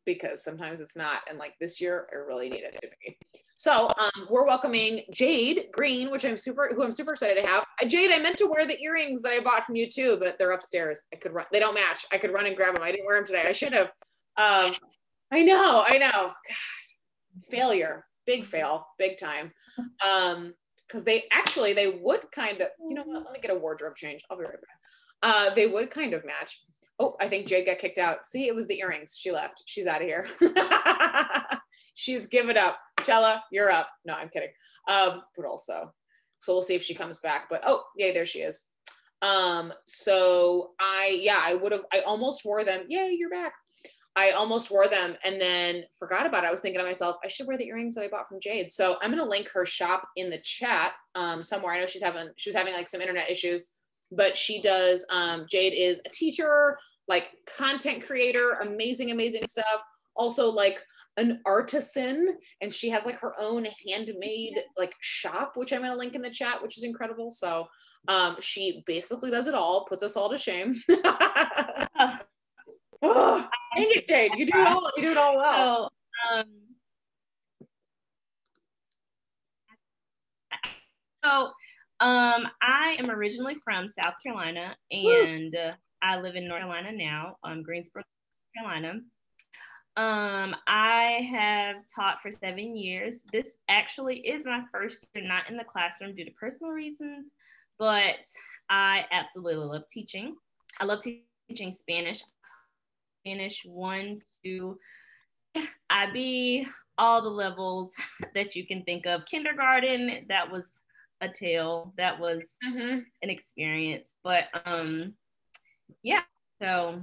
because sometimes it's not. And like this year, I really needed it to be. So we're welcoming Jade Greene, who I'm super excited to have. Jade, I meant to wear the earrings that I bought from you too, but they're upstairs. I could run. They don't match. I could run and grab them. I didn't wear them today. I should have. I know. God, failure, big fail, big time. Because they would kind of, you know what? Let me get a wardrobe change. I'll be right back. They would kind of match. Oh, I think Jade got kicked out. See, it was the earrings. She left. She's out of here. She's given up. Chella, you're up. No, I'm kidding. But also, so we'll see if she comes back. But oh, yay, there she is. So I almost wore them. Yay, you're back. I almost wore them and then forgot about it. I was thinking to myself, I should wear the earrings that I bought from Jade. So I'm going to link her shop in the chat somewhere. I know she was having like some internet issues, but she does. Jade is a teacher, like content creator, amazing stuff. Also like an artisan, and she has like her own handmade like shop, which I'm going to link in the chat, which is incredible. So she basically does it all, puts us all to shame. Oh, dang it, Jade. You do it all well. So I am originally from South Carolina, and I live in North Carolina now, Greensboro, North Carolina. I have taught for 7 years. This actually is my first year not in the classroom due to personal reasons, but I absolutely love teaching. I love teaching Spanish 1, 2, IB, all the levels that you can think of. Kindergarten, that was a tale. That was an experience. But yeah, so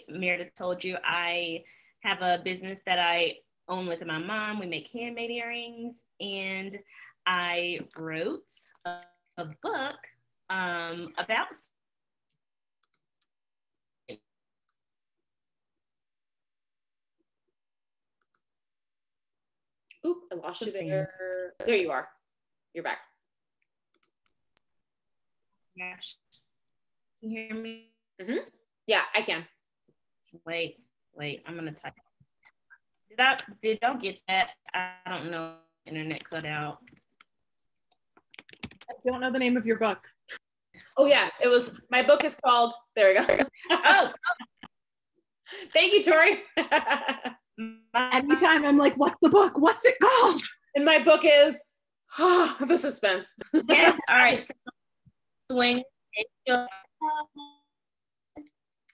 Meredith told you, I have a business that I own with my mom. We make handmade earrings, and I wrote a book about Oop, I lost you there. There you are. You're back. Gosh. Can you hear me? Yeah, I can. Wait, I'm gonna type. Did y'all get that? I don't know. Internet cut out. I don't know the name of your book. Oh yeah, my book is called, there we go. Oh. Thank you, Tori. Anytime I'm like, what's the book? What's it called? And my book is, the suspense. Yes, all right. So, swing.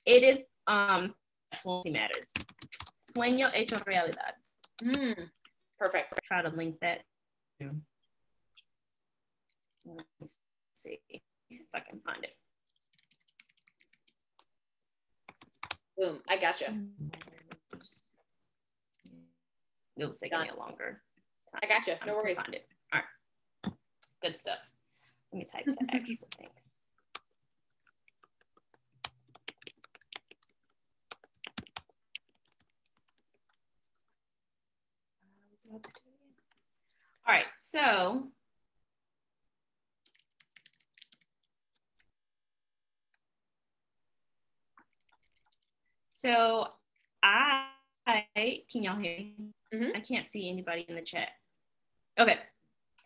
It is Fluency Matters. Sueño hecho realidad. Perfect. I'll try to link that. Let me see if I can find it. Boom, I gotcha. It was taking me a longer time. I gotcha. No worries. Find it. All right. Good stuff. Let me type the actual thing. All right, so I can y'all hear me? I can't see anybody in the chat. Okay,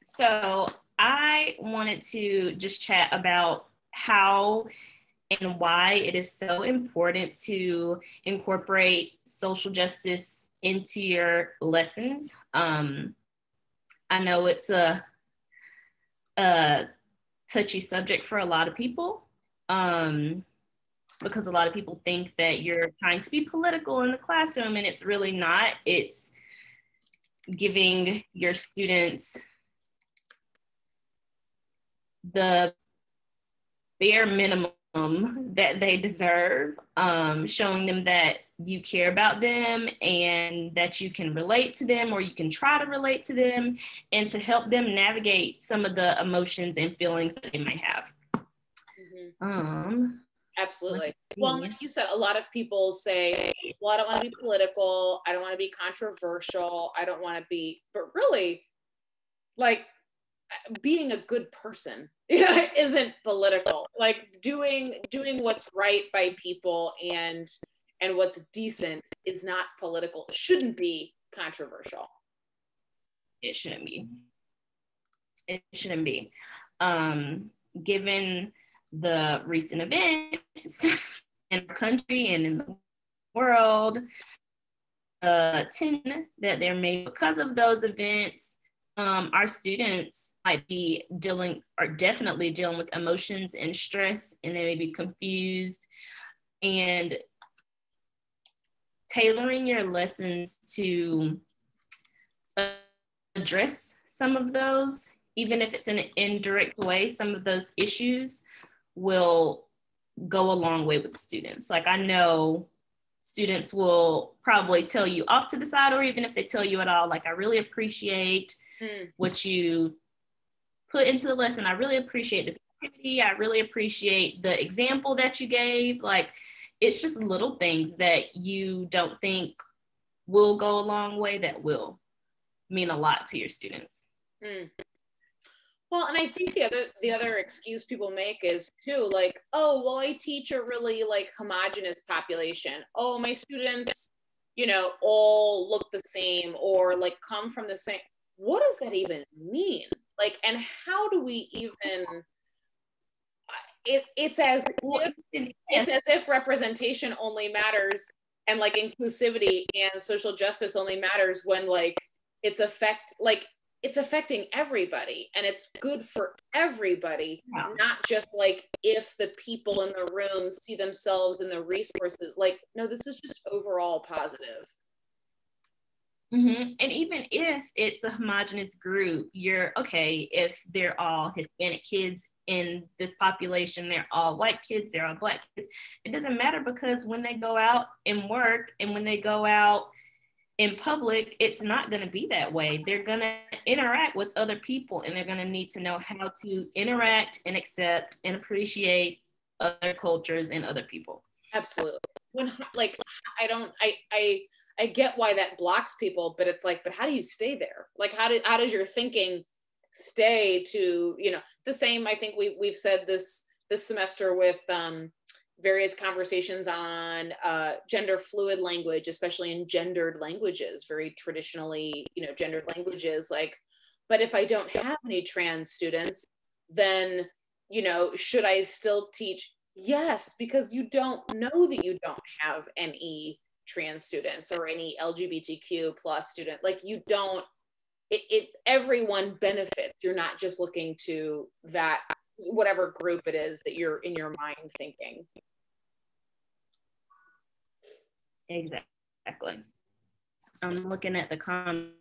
so I wanted to just chat about how and why it is so important to incorporate social justice into your lessons. I know it's a touchy subject for a lot of people, because a lot of people think that you're trying to be political in the classroom, and it's really not. It's giving your students the bare minimum that they deserve, showing them that you care about them and that you can relate to them, or you can try to relate to them, and to help them navigate some of the emotions and feelings that they might have. Absolutely. Well, like you said, a lot of people say, well, I don't want to be political. I don't want to be controversial. I don't want to be, but really, like, being a good person isn't political. Like doing what's right by people and and what's decent is not political, shouldn't be controversial. It shouldn't be. It shouldn't be. Given the recent events in our country and in the world, attention that they're made because of those events, our students might be definitely dealing with emotions and stress, and they may be confused. And tailoring your lessons to address some of those, even if it's in an indirect way, some of those issues will go a long way with students. Like, I know students will probably tell you off to the side, or even if they tell you at all, like, I really appreciate what you put into the lesson. I really appreciate this activity. I really appreciate the example that you gave. Like, it's just little things that you don't think will go a long way that will mean a lot to your students. Well, and I think the other excuse people make is too, like, oh, well, I teach a really like homogenous population. Oh, my students, you know, all look the same or like come from the same. What does that even mean? Like, and how do we even? It's as if representation only matters, and like inclusivity and social justice only matters when like it's affecting everybody, and it's good for everybody, not just like if the people in the room see themselves in the resources. Like, no, this is just overall positive. And even if it's a homogenous group, you're okay if they're all Hispanic kids in this population, they're all white kids, they're all Black kids. It doesn't matter, because when they go out and work and when they go out in public, it's not going to be that way. They're going to interact with other people, and they're going to need to know how to interact and accept and appreciate other cultures and other people. Absolutely. When like I get why that blocks people, but it's like, but how do you stay there? Like, how does your thinking stay to, you know, the same? I think we've said this semester with various conversations on gender fluid language, especially in gendered languages, very traditionally, you know, gendered languages. Like, but if I don't have any trans students, then, you know, should I still teach? Yes, because you don't know that you don't have any trans students or any LGBTQ plus student. Like, you don't, everyone benefits. You're not just looking to that, whatever group it is that you're in your mind thinking. Exactly. I'm looking at the comments.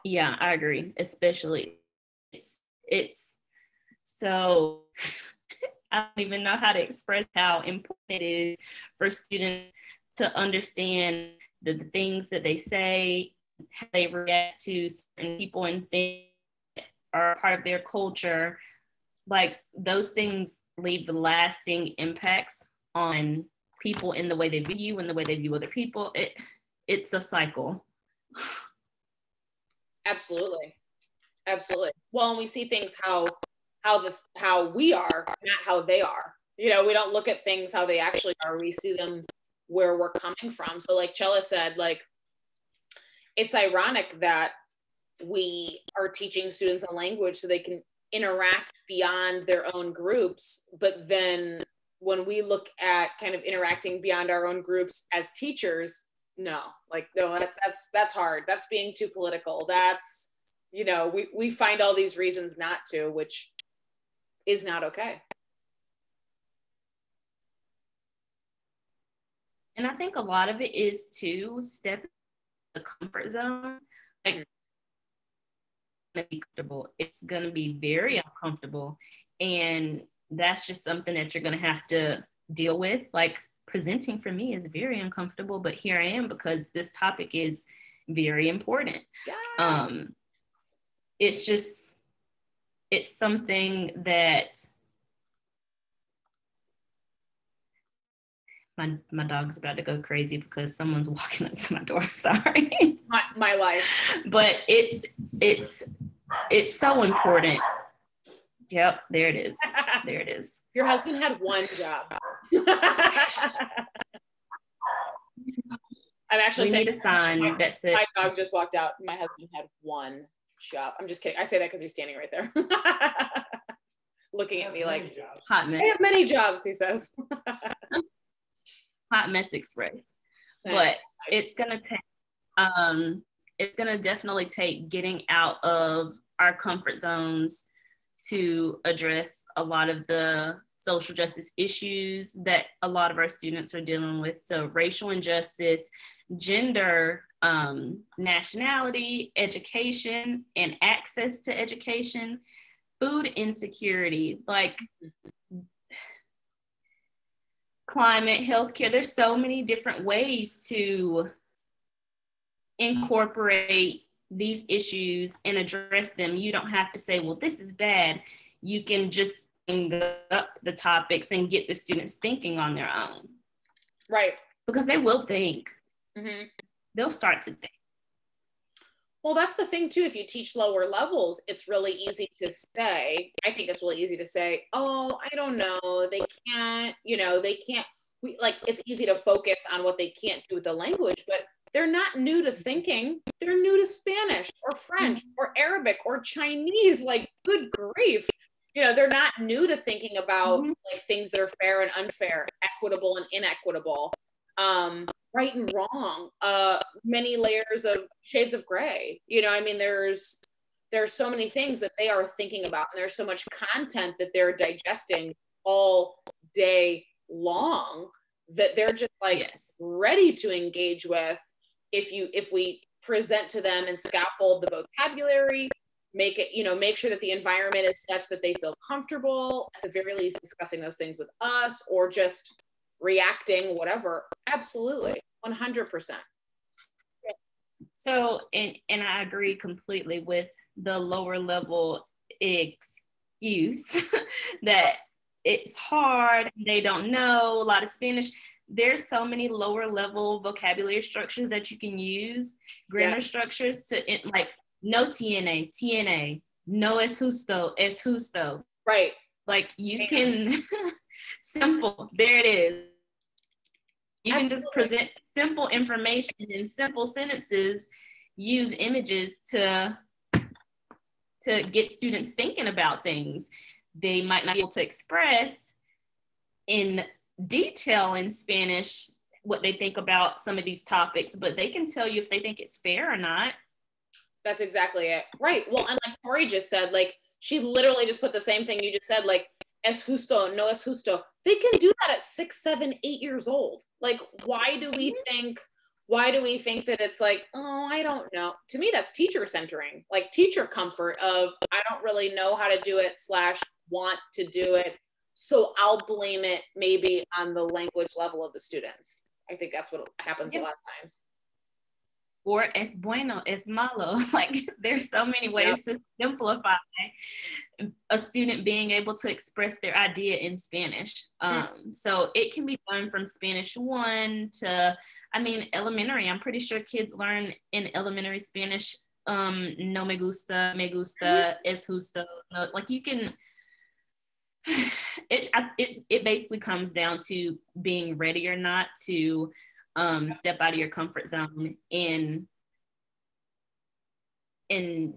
Yeah, I agree. Especially it's so I don't even know how to express how important it is for students to understand the things that they say, how they react to certain people and things that are part of their culture. Like, those things leave lasting impacts on people in the way they view you and the way they view other people. It's a cycle. Absolutely. Well, and we see things how we are, not how they are. You know, we don't look at things how they actually are. We see them where we're coming from. So like Chella said, like, it's ironic that we are teaching students a language so they can interact beyond their own groups. But then when we look at kind of interacting beyond our own groups as teachers, no, that's hard. That's being too political. That's, you know, we find all these reasons not to, which is not okay. And I think a lot of it is to step in the comfort zone. Like, be comfortable. It's going to be very uncomfortable, and that's just something that you're going to have to deal with. Like, presenting for me is very uncomfortable, but here I am because this topic is very important. Yeah. It's something that my dog's about to go crazy because someone's walking up to my door. Sorry. My life. But it's so important. Yep, there it is. There it is. Your husband had one job. I'm actually saying need a sign that says, my dog just walked out. My husband had one shop. I'm just kidding. I say that because he's standing right there. Looking at me like, hot mess, I have many jobs, he says. hot mess express. Same. But it's gonna take it's gonna definitely take getting out of our comfort zones to address a lot of the social justice issues that a lot of our students are dealing with. So racial injustice, gender, nationality, education, and access to education, food insecurity, like climate, healthcare. There's so many different ways to incorporate these issues and address them. You don't have to say, well, this is bad. You can just bring up the topics and get the students thinking on their own. Right. Because they will think. Mm-hmm. They'll start to think. Well, that's the thing too. If you teach lower levels, it's really easy to say, I think it's really easy to say, oh, I don't know. They can't, it's easy to focus on what they can't do with the language, but they're not new to thinking. They're new to Spanish or French or Arabic or Chinese. Like, good grief. They're not new to thinking about like things that are fair and unfair, equitable and inequitable, right and wrong, many layers of shades of gray. There's so many things that they are thinking about, and there's so much content that they're digesting all day long that they're just like ready to engage with. If we present to them and scaffold the vocabulary, make sure that the environment is such that they feel comfortable, at the very least discussing those things with us or just reacting, whatever. Absolutely. 100%. So, and I agree completely with the lower level excuse that it's hard, they don't know a lot of Spanish. There's so many lower level vocabulary structures that you can use, grammar structures to like no TNA, no es justo. Right. Like you can, simple, there it is. You can just present simple information in simple sentences, use images to get students thinking about things. They might not be able to express in detail in Spanish what they think about some of these topics, but they can tell you if they think it's fair or not. That's exactly it. Right. Well, and like Tori just said, like she literally just put the same thing you just said, like es justo, no es justo. They can do that at 6, 7, 8 years old. Like, why do we think that it's like, oh, I don't know. To me, that's teacher centering, like teacher comfort of, I don't really know how to do it / want to do it. So I'll blame it maybe on the language level of the students. I think that's what happens a lot of times. Or es bueno, es malo. Like there's so many ways to simplify a student being able to express their idea in Spanish. So it can be done from Spanish 1 to, elementary. I'm pretty sure kids learn in elementary Spanish, no me gusta, es justo. No, like you can, it basically comes down to being ready or not to step out of your comfort zone and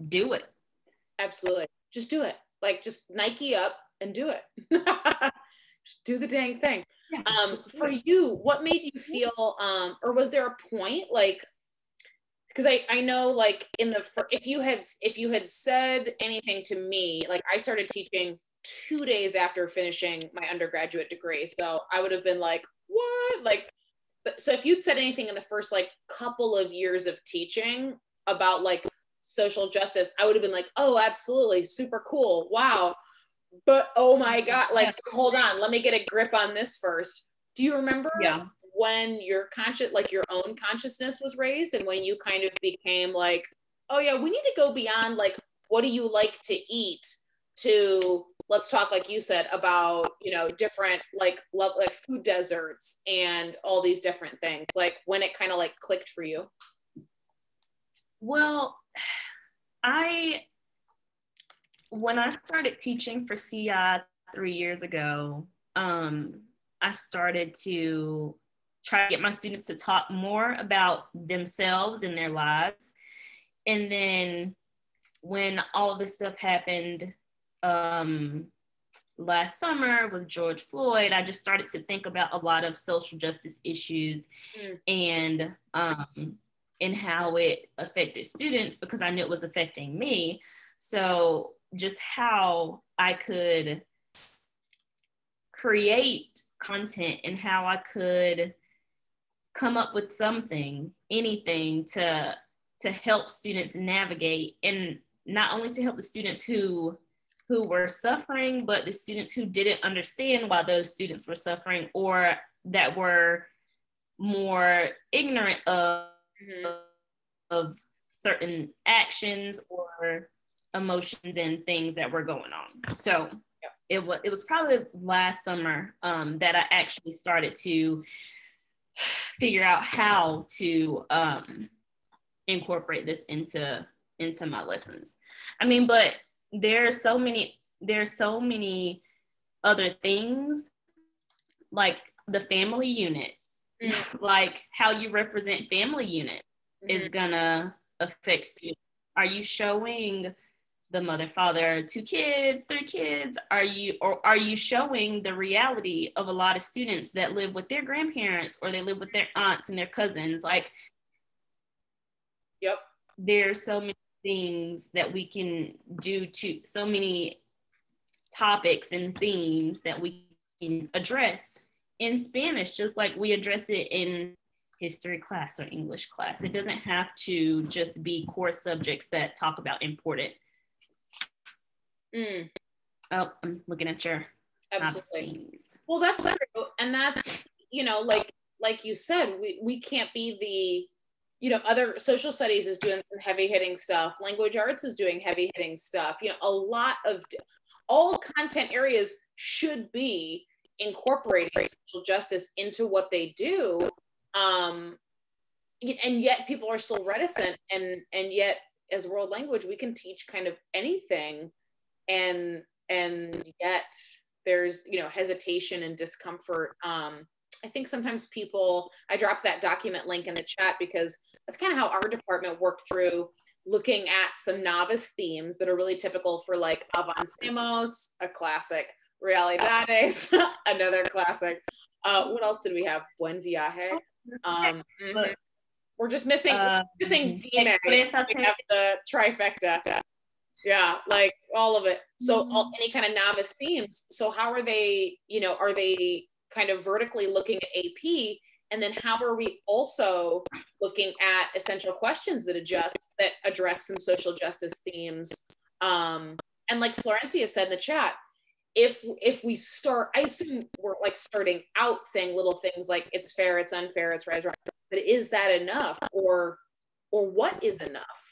do it. Absolutely. Just do it. Like just Nike up and do it. Just do the dang thing. Yeah, for you, what made you feel, or was there a point like, because I know like if you had said anything to me, like I started teaching 2 days after finishing my undergraduate degree. So I would have been like, what? Like, so if you'd said anything in the first like couple of years of teaching about like social justice, I would have been like, oh, absolutely. Super cool. Wow. But oh my God, like, hold on, let me get a grip on this first. Do you remember when your own consciousness was raised and when you kind of became like, oh yeah, we need to go beyond like, what do you like to eat to let's talk, like you said, about, different like food deserts and all these different things, like when it kind of like clicked for you? Well, when I started teaching for CI 3 years ago, I started to try to get my students to talk more about themselves and their lives. And then when all this stuff happened last summer with George Floyd, I just started to think about a lot of social justice issues and how it affected students, because I knew it was affecting me. So just how I could create content and how I could come up with something, anything to help students navigate, and not only to help the students who were suffering, but the students who didn't understand why those students were suffering, or that were more ignorant of certain actions or emotions and things that were going on. So it was probably last summer that I actually started to figure out how to incorporate this into my lessons. I mean, but there's so many other things, like the family unit, like how you represent family unit is gonna affect students. Are you showing the mother, father, 2 kids, 3 kids? Are you showing the reality of a lot of students that live with their grandparents, or they live with their aunts and their cousins? Like, there's so many things that we can do, to so many topics and themes that we can address in Spanish, just like we address it in history class or English class. It doesn't have to just be core subjects that talk about important. Oh, I'm looking at your absolutely. Well, that's true, and that's, you know, like you said, we can't be the, you know, other social studies is doing some heavy hitting stuff. Language arts is doing heavy hitting stuff. You know, a lot of all content areas should be incorporating social justice into what they do. And yet people are still reticent, and yet as world language, we can teach kind of anything. And yet there's, you know, hesitation and discomfort. I think sometimes people, I dropped that document link in the chat because that's kind of how our department worked through looking at some novice themes that are really typical for, like, Avancemos, a classic, Realidades, another classic. What else did we have? Buen Viaje. We're just missing Dime. We have the trifecta. Yeah, like all of it. So any kind of novice themes. So how are they, you know, are they kind of vertically looking at AP? And then how are we also looking at essential questions that address some social justice themes? And like Florencia said in the chat, if we start, I assume we're like starting out saying little things like it's fair, it's unfair, it's right, it's wrong. But is that enough, or what is enough?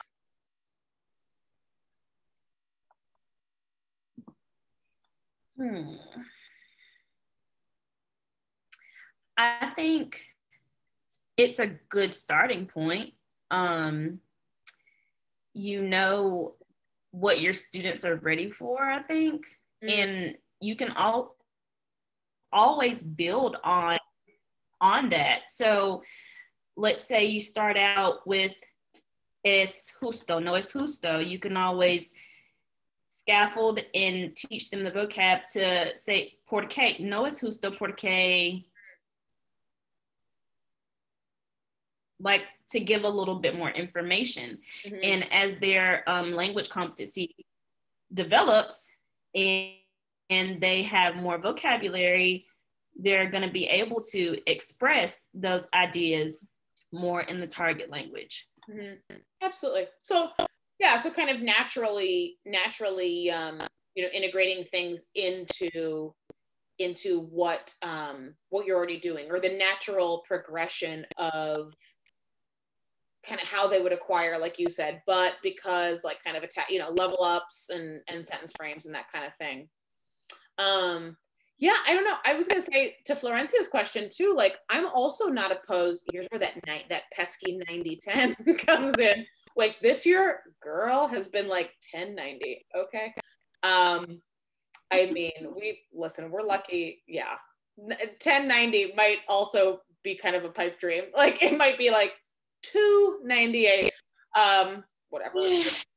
I think it's a good starting point. You know what your students are ready for, I think, and you can always build on that. So let's say you start out with es justo, no es justo. You can always scaffold and teach them the vocab to say porque, no es justo porque, like, to give a little bit more information. And as their language competency develops and they have more vocabulary, they're going to be able to express those ideas more in the target language. Absolutely. So yeah, so kind of naturally, you know, integrating things into what you're already doing, or the natural progression of kind of how they would acquire, like you said, but because like kind of you know, level ups and sentence frames and that kind of thing. Yeah, I don't know. I was gonna say to Florencia's question too, like I'm also not opposed. Here's where that pesky 90-10 comes in, which this year, girl, has been like 10-90. Okay. I mean, we're lucky. Yeah, 1090 might also be kind of a pipe dream. Like it might be like 298. Whatever.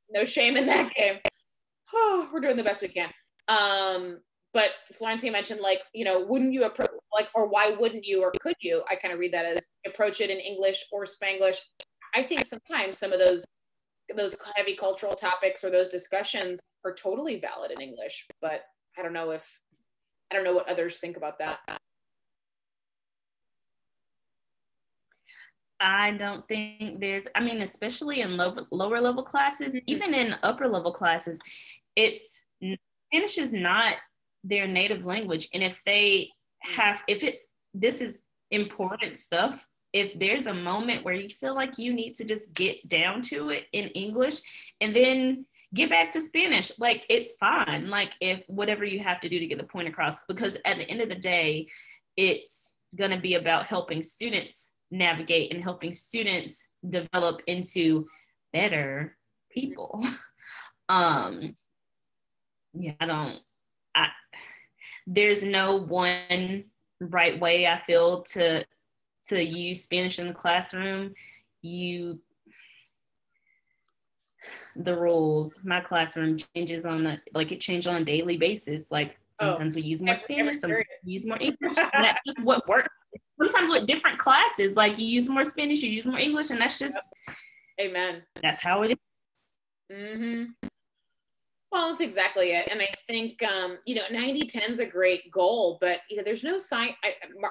No shame in that game. Oh, we're doing the best we can. But Florence, you mentioned like, you know, wouldn't you approach like, or why wouldn't you, or could you? I kind of read that as approach it in English or Spanglish. I think sometimes some of those heavy cultural topics or those discussions are totally valid in English, but I don't know what others think about that. I don't think there's, I mean, especially in lower level classes, even in upper level classes, Spanish is not their native language. And if this is important stuff, if there's a moment where you feel like you need to just get down to it in English and then get back to Spanish, like it's fine. Like if whatever you have to do to get the point across, because at the end of the day, it's going to be about helping students navigate and helping students develop into better people. There's no one right way I feel to use Spanish in the classroom. The rules, my classroom changes it changes on a daily basis. Like sometimes we use more Spanish, sometimes we use more English. And that's just what works. Sometimes with different classes, like you use more Spanish, you use more English, and that's just, amen. That's how it is. Mm-hmm. Well, that's exactly it. And I think, 90-10 is a great goal, but, there's no science.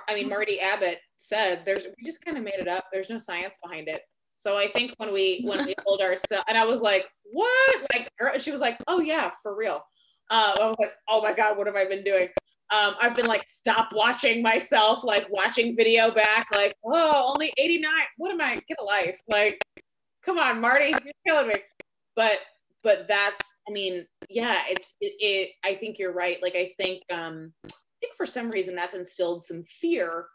I mean, Marty Abbott said we just kind of made it up. There's no science behind it. So I think when we told ourselves, and I was like, what? Like, she was like, oh yeah, for real. I was like, oh my God, what have I been doing? I've been like, stop watching myself, like watching video back, like, oh, only 89. What am I? Get a life. Like, come on, Marty, you're killing me. But that's, I mean, yeah, I think you're right. Like, I think for some reason that's instilled some fear,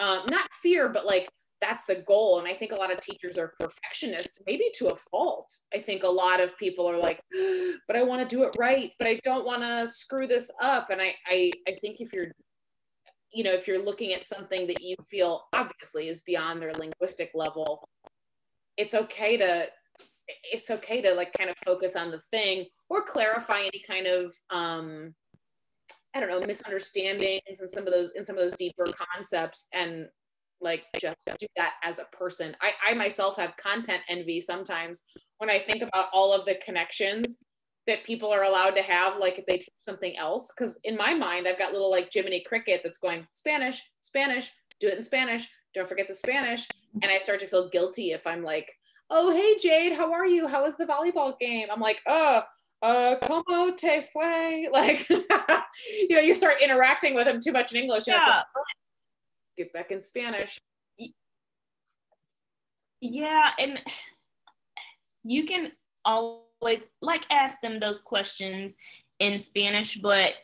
not fear, but like, that's the goal. And I think a lot of teachers are perfectionists, maybe to a fault. I think a lot of people are like, but I want to do it right, but I don't want to screw this up. And I think if you're looking at something that you feel obviously is beyond their linguistic level, it's okay to like kind of focus on the thing or clarify any kind of, misunderstandings in some of those deeper concepts, and like just do that as a person. I myself have content envy sometimes when I think about all of the connections that people are allowed to have, like if they teach something else. Because in my mind, I've got little like Jiminy Cricket that's going Spanish, do it in Spanish, don't forget the Spanish. And I start to feel guilty if I'm like, oh, hey, Jade, how are you? How was the volleyball game? I'm like, como te fue? Like, you start interacting with them too much in English. And it's like, get back in Spanish. Yeah, and you can always like ask them those questions in Spanish, but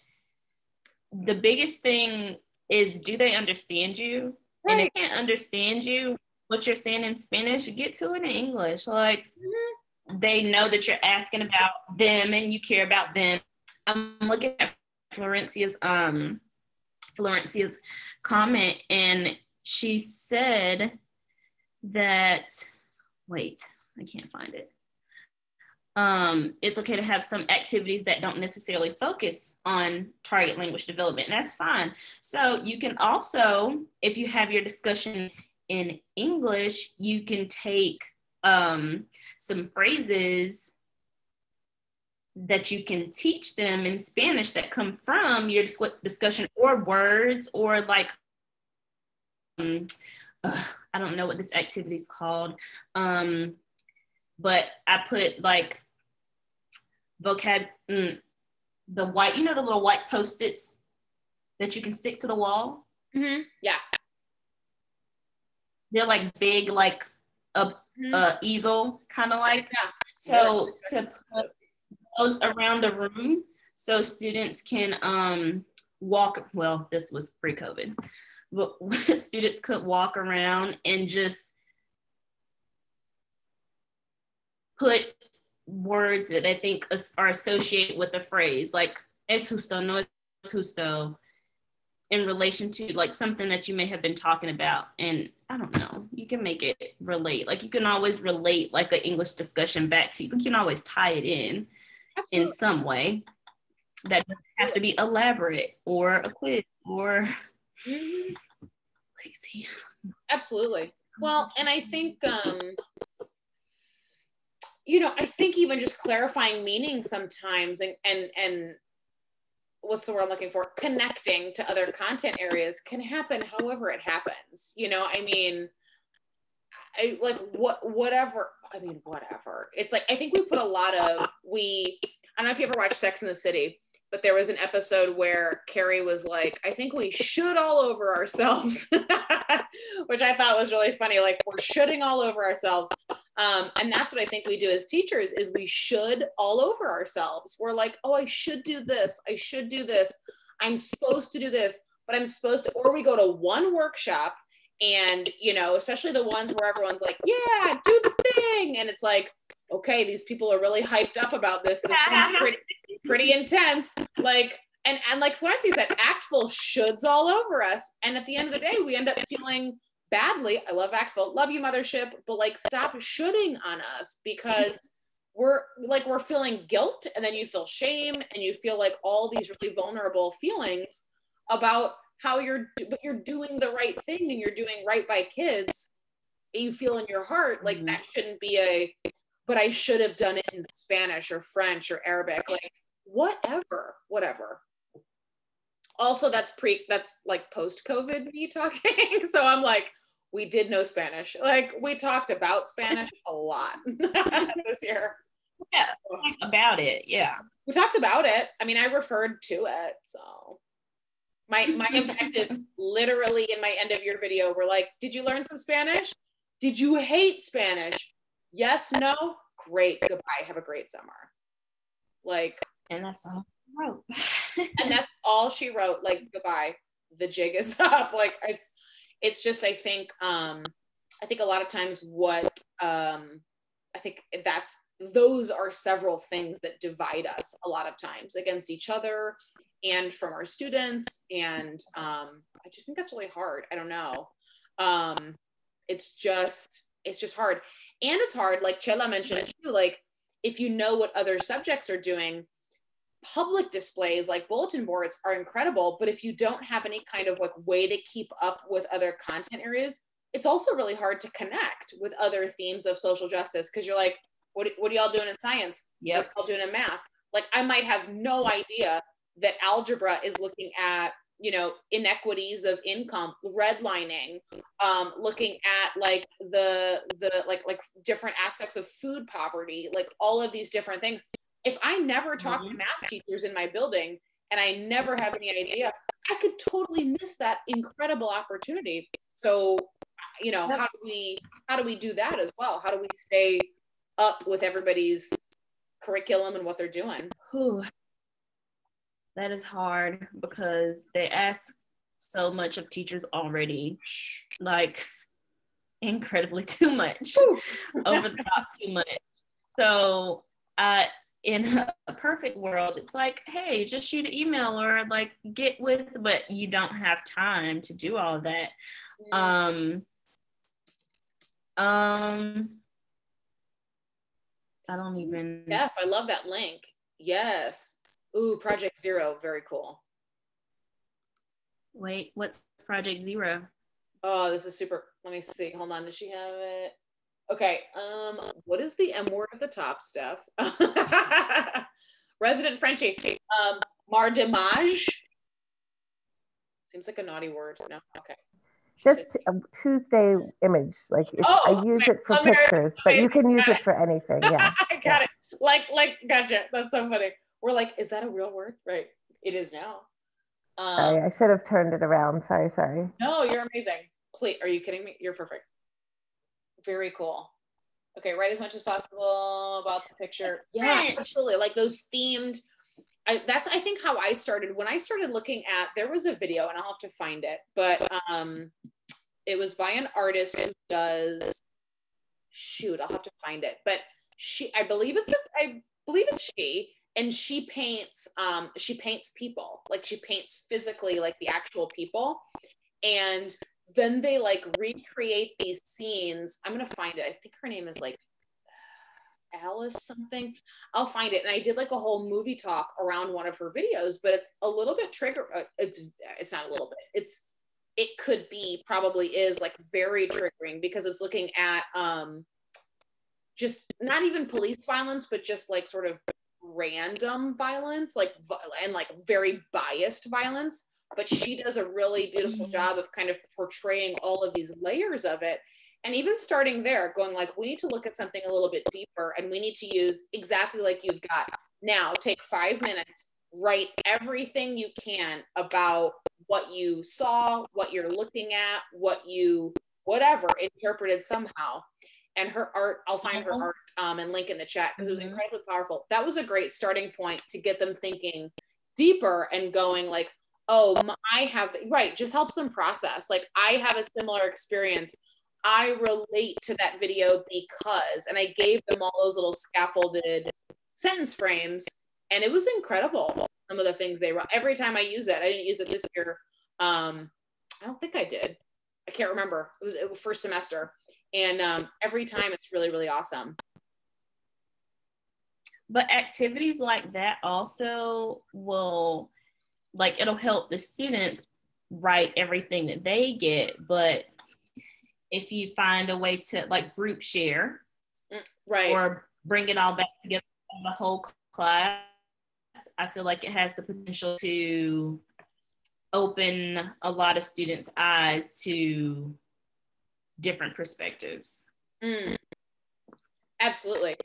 the biggest thing is, do they understand you? Right. And if they can't understand you, what you're saying in Spanish, get to it in English. Like, they know that you're asking about them and you care about them. I'm looking at Florencia's comment, and she said that, wait, I can't find it. It's okay to have some activities that don't necessarily focus on target language development, and that's fine. So you can also, if you have your discussion in English, you can take some phrases that you can teach them in Spanish that come from your discussion, or words, or like, I don't know what this activity is called, but I put like the white, the little white Post-its that you can stick to the wall. Mm-hmm. Yeah. They're like big, like a easel, kind of like. Yeah. So to put those around the room so students can walk, well, this was pre-COVID, but students could walk around and just put words that they think are associated with the phrase, like es justo, no es justo, in relation to like something that you may have been talking about. And I don't know, you can make it relate. Like you can always relate like an English discussion back to you. You can always tie it in some way. That doesn't have to be elaborate or a quiz or lazy. Absolutely. Well, and I think, you know, I think even just clarifying meaning sometimes and what's the word I'm looking for? Connecting to other content areas can happen however it happens. You know, I mean, whatever. It's like, I think we put a lot of, I don't know if you ever watched Sex and the City, but there was an episode where Carrie was like, I think we should all over ourselves, which I thought was really funny. Like we're shoulding all over ourselves. And that's what I think we do as teachers is we should all over ourselves. We're like, oh, I should do this. I should do this. I'm supposed to do this, but I'm supposed to, or we go to one workshop and, you know, especially the ones where everyone's like, yeah, do the thing. And it's like, okay, these people are really hyped up about this. This seems pretty intense. Like, and like Florency said, actful shoulds all over us. And at the end of the day, we end up feeling badly. I love actful, love you mothership, but like stop shoulding on us because we're feeling guilt and then you feel shame and you feel like all these really vulnerable feelings about how you're doing the right thing and you're doing right by kids. You feel in your heart like that shouldn't be but I should have done it in Spanish or French or Arabic, like whatever. Also, that's like post-COVID me talking. So I'm like, we did know Spanish. Like we talked about Spanish a lot this year. Yeah, about it. Yeah. We talked about it. I mean, I referred to it. So my objectives literally in my end of year video were like, did you learn some Spanish? Did you hate Spanish? Yes, no, great, goodbye, have a great summer. Like, and that's all she wrote. And that's all she wrote, like, goodbye, the jig is up. Like, it's just, I think a lot of times what, I think those are several things that divide us a lot of times against each other and from our students. And I just think that's really hard. I don't know. It's just hard. And it's hard, like Chela mentioned too, like if you know what other subjects are doing, public displays like bulletin boards are incredible, but if you don't have any kind of like way to keep up with other content areas, it's also really hard to connect with other themes of social justice because you're like, what are y'all doing in science? Yep. What are y'all doing in math? Like I might have no idea that algebra is looking at, you know, inequities of income, redlining, looking at like the like different aspects of food poverty, like all of these different things. If I never talk to math teachers in my building and I never have any idea, I could totally miss that incredible opportunity. So, you know, how do we do that as well? How do we stay up with everybody's curriculum and what they're doing? Ooh. That is hard because they ask so much of teachers already, like incredibly too much, over the top too much. So in a perfect world, it's like, hey, just shoot an email or like get with, but you don't have time to do all of that. I don't even. Jeff, I love that link. Yes. Ooh, Project Zero, very cool. Wait, what's Project Zero? Oh, this is super. Let me see. Hold on. Does she have it? Okay. What is the M word at the top, Steph? Resident Frenchie. Mardimage. Seems like a naughty word. No. Okay. Just a Tuesday image. Like I use it for pictures, but you can use it for anything. Yeah. I got it. Like, gotcha. That's so funny. We're like, is that a real word? Right. It is now. Sorry, I should have turned it around. Sorry. No, you're amazing. Please, are you kidding me? You're perfect. Very cool. Okay, write as much as possible about the picture. Yeah, absolutely. Like those themed. That's I think how I started. When I started looking at, there was a video, and I'll have to find it, but it was by an artist who does. Shoot, I'll have to find it. But I believe it's she. and she paints people, like she paints physically like the actual people, and then they like recreate these scenes. I'm gonna find it. I think her name is like Alice something. I'll find it. And I did like a whole movie talk around one of her videos, but it's a little bit it's not a little bit, it could be, probably is like very triggering, because it's looking at just not even police violence, but just like sort of random violence, like, and like very biased violence. But she does a really beautiful job of kind of portraying all of these layers of it. And even starting there, going like, we need to look at something a little bit deeper, and we need to use exactly like you've got now, take 5 minutes, write everything you can about what you saw, what you're looking at, whatever, interpreted somehow. And her art, I'll find her art and link in the chat, because it was incredibly powerful. That was a great starting point to get them thinking deeper and going like, oh, I have, right, just helps them process. Like, I have a similar experience. I relate to that video because, and I gave them all those little scaffolded sentence frames, and it was incredible. Some of the things they wrote. Every time I use it, I didn't use it this year. I don't think I did. I can't remember. It was first semester. And every time it's really, really awesome. But activities like that also will, like, it'll help the students write everything that they get. But if you find a way to like group share, right, or bring it all back together as a whole class, I feel like it has the potential to open a lot of students' eyes to different perspectives. Absolutely.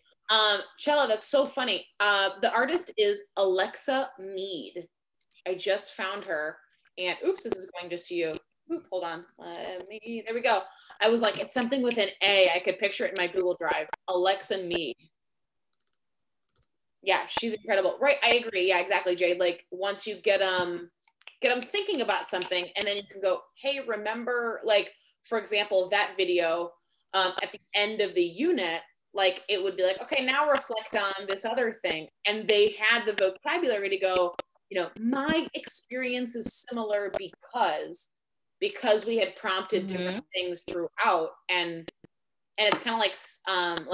Chella, that's so funny. The artist is Alexa Mead. I just found her, and oops, this is going just to you. Oop, hold on. Maybe, there we go. I was like, it's something with an A. I could picture it in my Google Drive. Alexa Mead. Yeah, she's incredible. Right, I agree. Yeah, exactly, Jade. Like, once you get them thinking about something, and then you can go, hey, remember, like, for example, that video, at the end of the unit, like, it would be like, okay, now reflect on this other thing. And they had the vocabulary to go, you know, my experience is similar because we had prompted different things throughout. And it's kind of like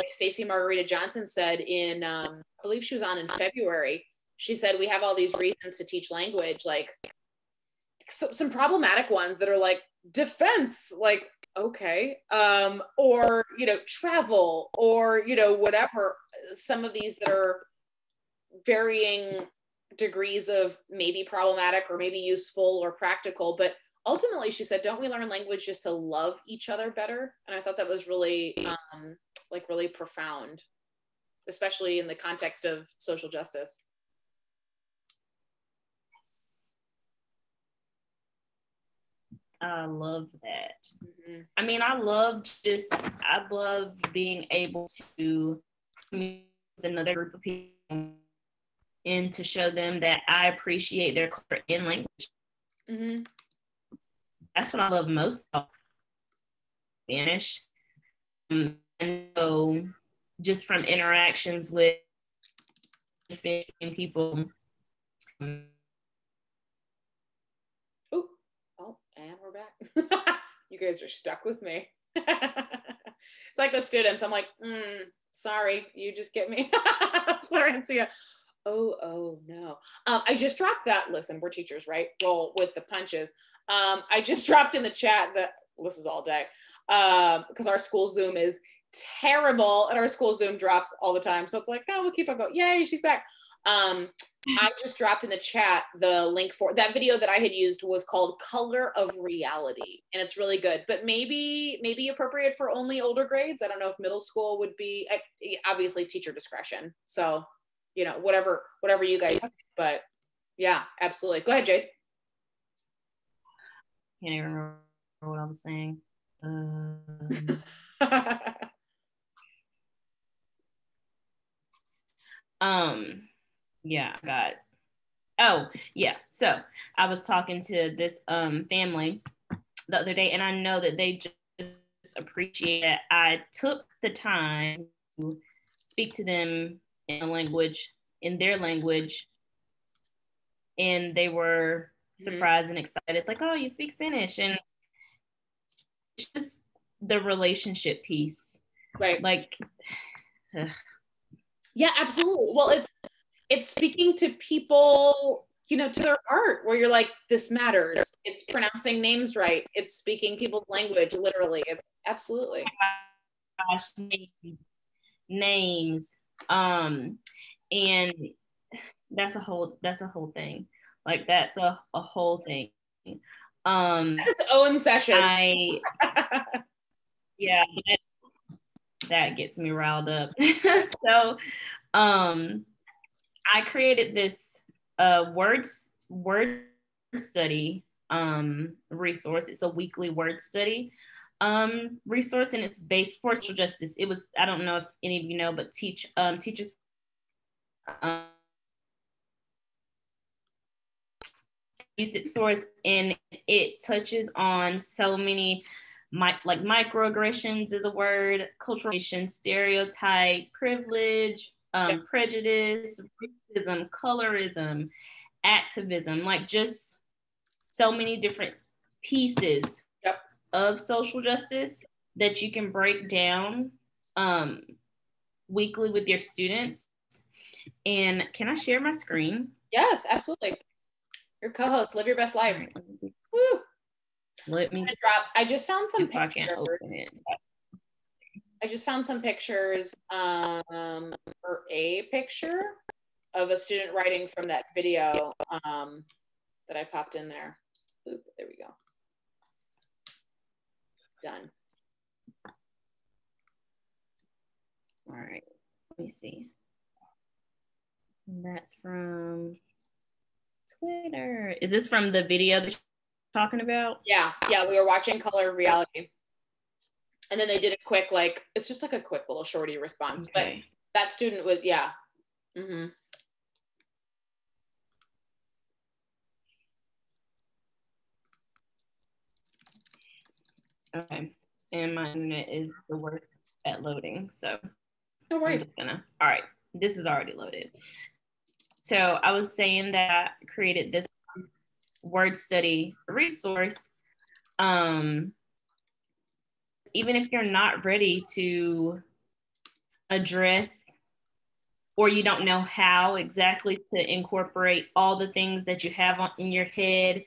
Stacey Margarita Johnson said in, I believe she was on in February. She said, we have all these reasons to teach language, like some problematic ones that are like defense, like, okay, or, you know, travel, or, you know, whatever, some of these that are varying degrees of maybe problematic or maybe useful or practical. But ultimately, she said, don't we learn language just to love each other better? And I thought that was really like really profound, especially in the context of social justice. I love that. I mean, I love being able to meet with another group of people and to show them that I appreciate their culture in language. That's what I love most about Spanish. And so just from interactions with Spanish people. And we're back. You guys are stuck with me. It's like the students. I'm like, sorry, you just get me. Florencia. Oh no. I just dropped that. Listen, we're teachers, right? Roll with the punches. I just dropped in the chat that this is all day, because our school Zoom is terrible, and our school Zoom drops all the time. So it's like, oh, we'll keep on going. Yay, she's back. I just dropped in the chat the link for that video that I had used, was called Color of Reality, and it's really good, but maybe appropriate for only older grades. I don't know if middle school would be, obviously teacher discretion. So, you know, whatever you guys think, but yeah, absolutely. Go ahead, Jade. Can't even remember what I was saying. Yeah, I got. Oh, yeah. So I was talking to this family the other day, and I know that they just appreciate that I took the time to speak to them in a language in their language, and they were surprised and excited, like, oh, you speak Spanish. And it's just the relationship piece, right? Like, yeah, absolutely. Well, it's speaking to people, you know, to their heart, where you're like, this matters. It's pronouncing names right. It's speaking people's language, literally. It's absolutely. gosh, names. And that's a whole thing. Like, that's a whole thing. That's its own session. Yeah, that gets me riled up. So I created this word study resource. It's a weekly word study resource, and it's based for social justice. It was, I don't know if any of you know, but teachers used its source, and it touches on so many like microaggressions is a word, cultural stereotype, privilege, prejudice, racism, colorism, activism, like just so many different pieces of social justice that you can break down weekly with your students. And can I share my screen? Yes, absolutely. Your co-host, live your best life. Right, woo. Let me drop. I just found some pictures. I can't open it. I just found some pictures, or a picture of a student writing from that video that I popped in there. Oop, there we go. Done. All right, let me see. That's from Twitter. Is this from the video that you're talking about? Yeah, we were watching Color of Reality. And then they did a quick, like, it's just like a quick little shorty response. Okay. But that student was, yeah. Mm-hmm. Okay. And my internet is the worst at loading. So no worries. All right. This is already loaded. So I was saying that I created this word study resource. Even if you're not ready to address, or you don't know how exactly to incorporate all the things that you have in your head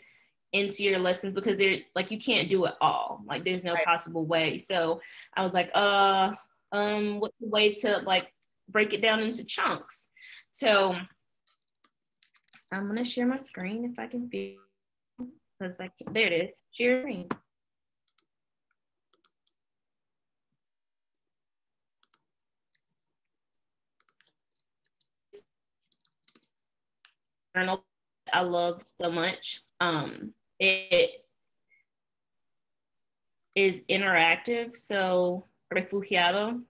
into your lessons, because they're like, you can't do it all. Like, there's no possible way. So I was like, what's the way to like break it down into chunks? So I'm gonna share my screen if I can feel, because there it is. Share screen. Journal I love so much. It is interactive. So refugiado,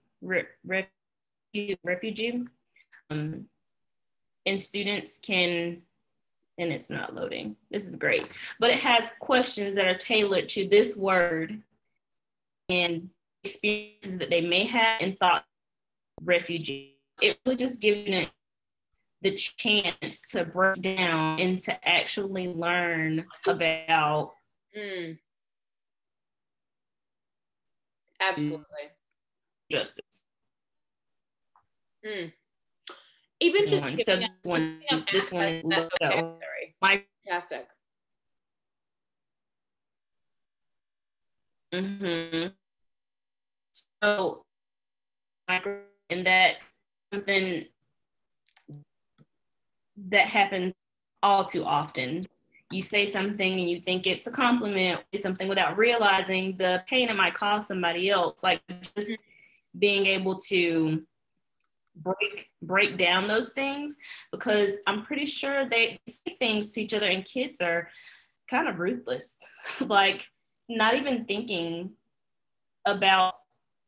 refugee, and students can, and it's not loading. This is great, but it has questions that are tailored to this word and experiences that they may have in thought refugee. It really just gives it the chance to break down and to actually learn about absolutely justice. Even this just one. So this one is fantastic. So, and that something that happens all too often. You say something and you think it's a compliment, it's something without realizing the pain it might cause somebody else. Like, just being able to break down those things, because I'm pretty sure they say things to each other, and kids are kind of ruthless, like not even thinking about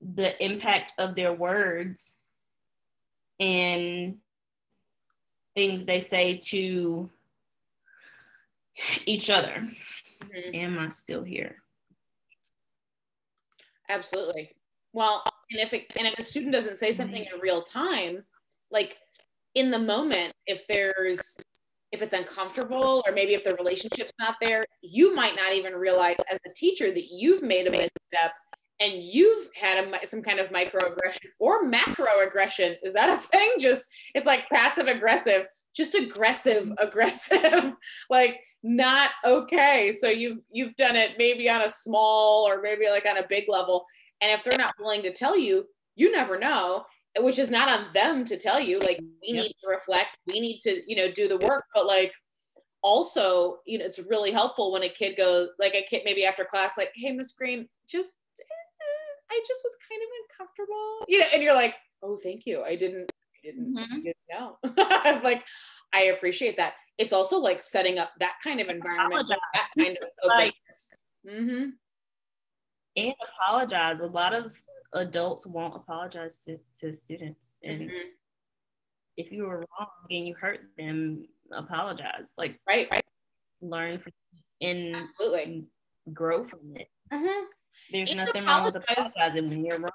the impact of their words and things they say to each other. Am I still here? Absolutely. Well, and if a student doesn't say something in real time, like in the moment, if it's uncomfortable, or maybe if the relationship's not there, you might not even realize as a teacher that you've made a misstep and you've had some kind of microaggression or macroaggression. Is that a thing? Just, it's like passive aggressive, just aggressive, like not okay. So you've done it maybe on a small or maybe like on a big level. And if they're not willing to tell you, you never know, which is not on them to tell you. Like, we need to reflect, we need to, do the work, but like, also, it's really helpful when a kid goes, like a kid maybe after class, like, hey, Miss Greene, I just was kind of uncomfortable, and you're like, oh, thank you. I didn't know. Like, I appreciate that. It's also like setting up that kind of environment, that kind of openness. And apologize. A lot of adults won't apologize to students. And if you were wrong and you hurt them, apologize. Like, right. Learn from it and absolutely grow from it. There's and nothing wrong with apologizing when you're wrong.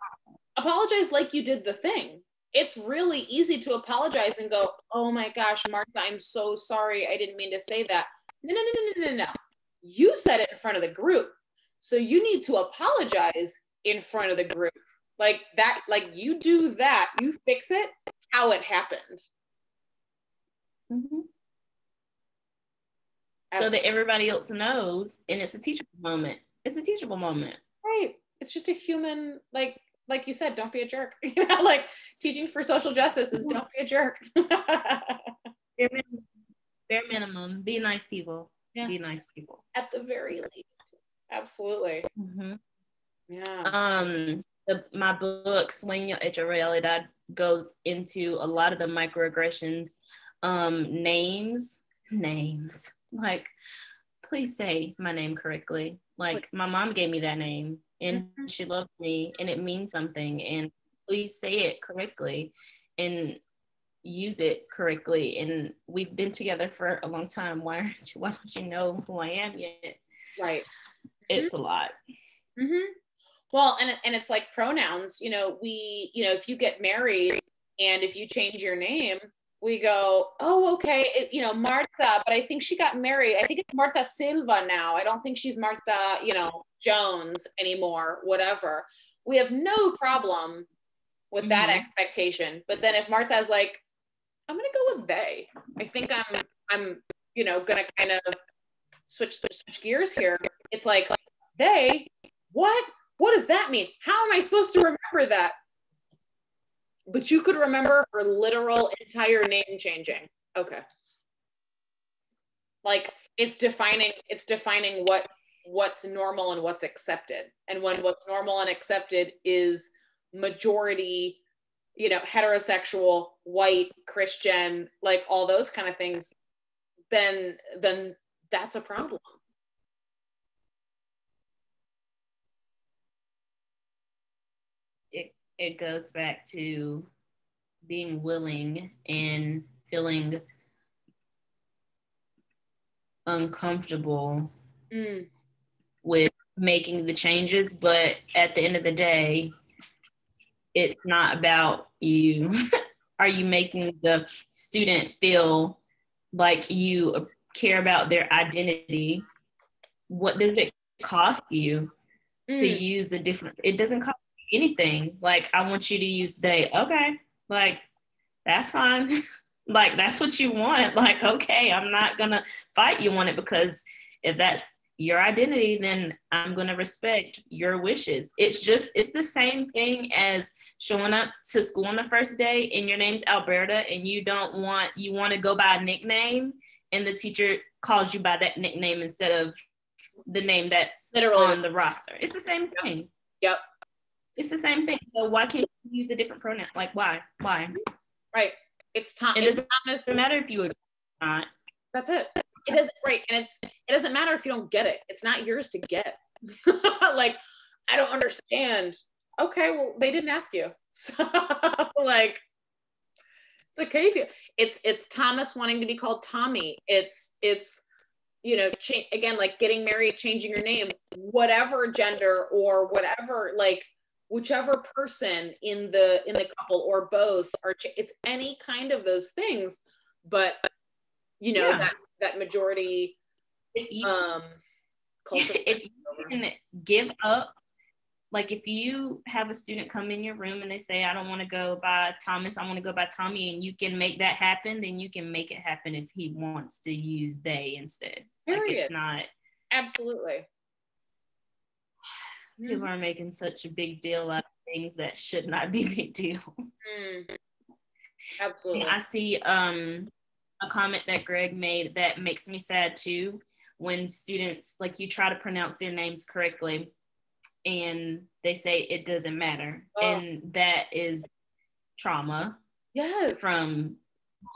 Apologize like you did the thing. It's really easy to apologize and go, oh my gosh, Martha, I'm so sorry. I didn't mean to say that. No. You said it in front of the group. So you need to apologize in front of the group. Like that, like you do that, you fix it how it happened. So that everybody else knows, and it's a teachable moment. It's a teachable moment. Right. It's just a human, like you said, don't be a jerk. Like teaching for social justice is don't be a jerk. Bare minimum, be nice people. Yeah. Be nice people. At the very least. Absolutely. Yeah. My book, Sueño Hecho Realidad, goes into a lot of the microaggressions. Names. Like, please say my name correctly. Like, my mom gave me that name and she loves me and it means something, and please say it correctly and use it correctly. And we've been together for a long time. Why don't you know who I am yet? Right. It's a lot. Well, and it's like pronouns, if you get married and if you change your name, we go, oh, okay, Marta, but I think she got married. I think it's Marta Silva now. I don't think she's Marta, Jones anymore, whatever. We have no problem with that expectation. But then if Marta's like, I'm going to go with they, I think I'm going to kind of switch gears here. It's like, they, what does that mean? How am I supposed to remember that? But you could remember her literal entire name changing. Okay. Like it's defining what's normal and what's accepted. And when what's normal and accepted is majority, heterosexual, white, Christian, like all those kind of things, then that's a problem. It goes back to being willing and feeling uncomfortable with making the changes, but at the end of the day, it's not about you. Are you making the student feel like you care about their identity? What does it cost you to use a different, it doesn't cost anything. Like, I want you to use they. Okay, like that's fine. Like that's what you want. Like, okay, I'm not gonna fight you on it, because if that's your identity, then I'm gonna respect your wishes. It's the same thing as showing up to school on the first day and your name's Alberta and you want to go by a nickname and the teacher calls you by that nickname instead of the name that's literally on the roster. It's the same thing. Yep. It's the same thing. So why can't you use a different pronoun? Like, why? Right. It doesn't matter if you agree or not. That's it. It doesn't, right. And it doesn't matter if you don't get it. It's not yours to get. Like, I don't understand. Okay, well, they didn't ask you. So, like, it's okay if you, it's Thomas wanting to be called Tommy. It's again, like getting married, changing your name, whatever gender or whatever, like, whichever person in the couple or both it's any kind of those things, but you know, that majority culture. If you can give up, like if you have a student come in your room and they say, I don't want to go by Thomas, I want to go by Tommy, and you can make that happen, then you can make it happen if he wants to use they instead. Period. Like it's not. Absolutely. People are making such a big deal out of things that should not be a big deal. Absolutely. And I see a comment that Greg made that makes me sad too, when students, like you try to pronounce their names correctly and they say it doesn't matter. And that is trauma from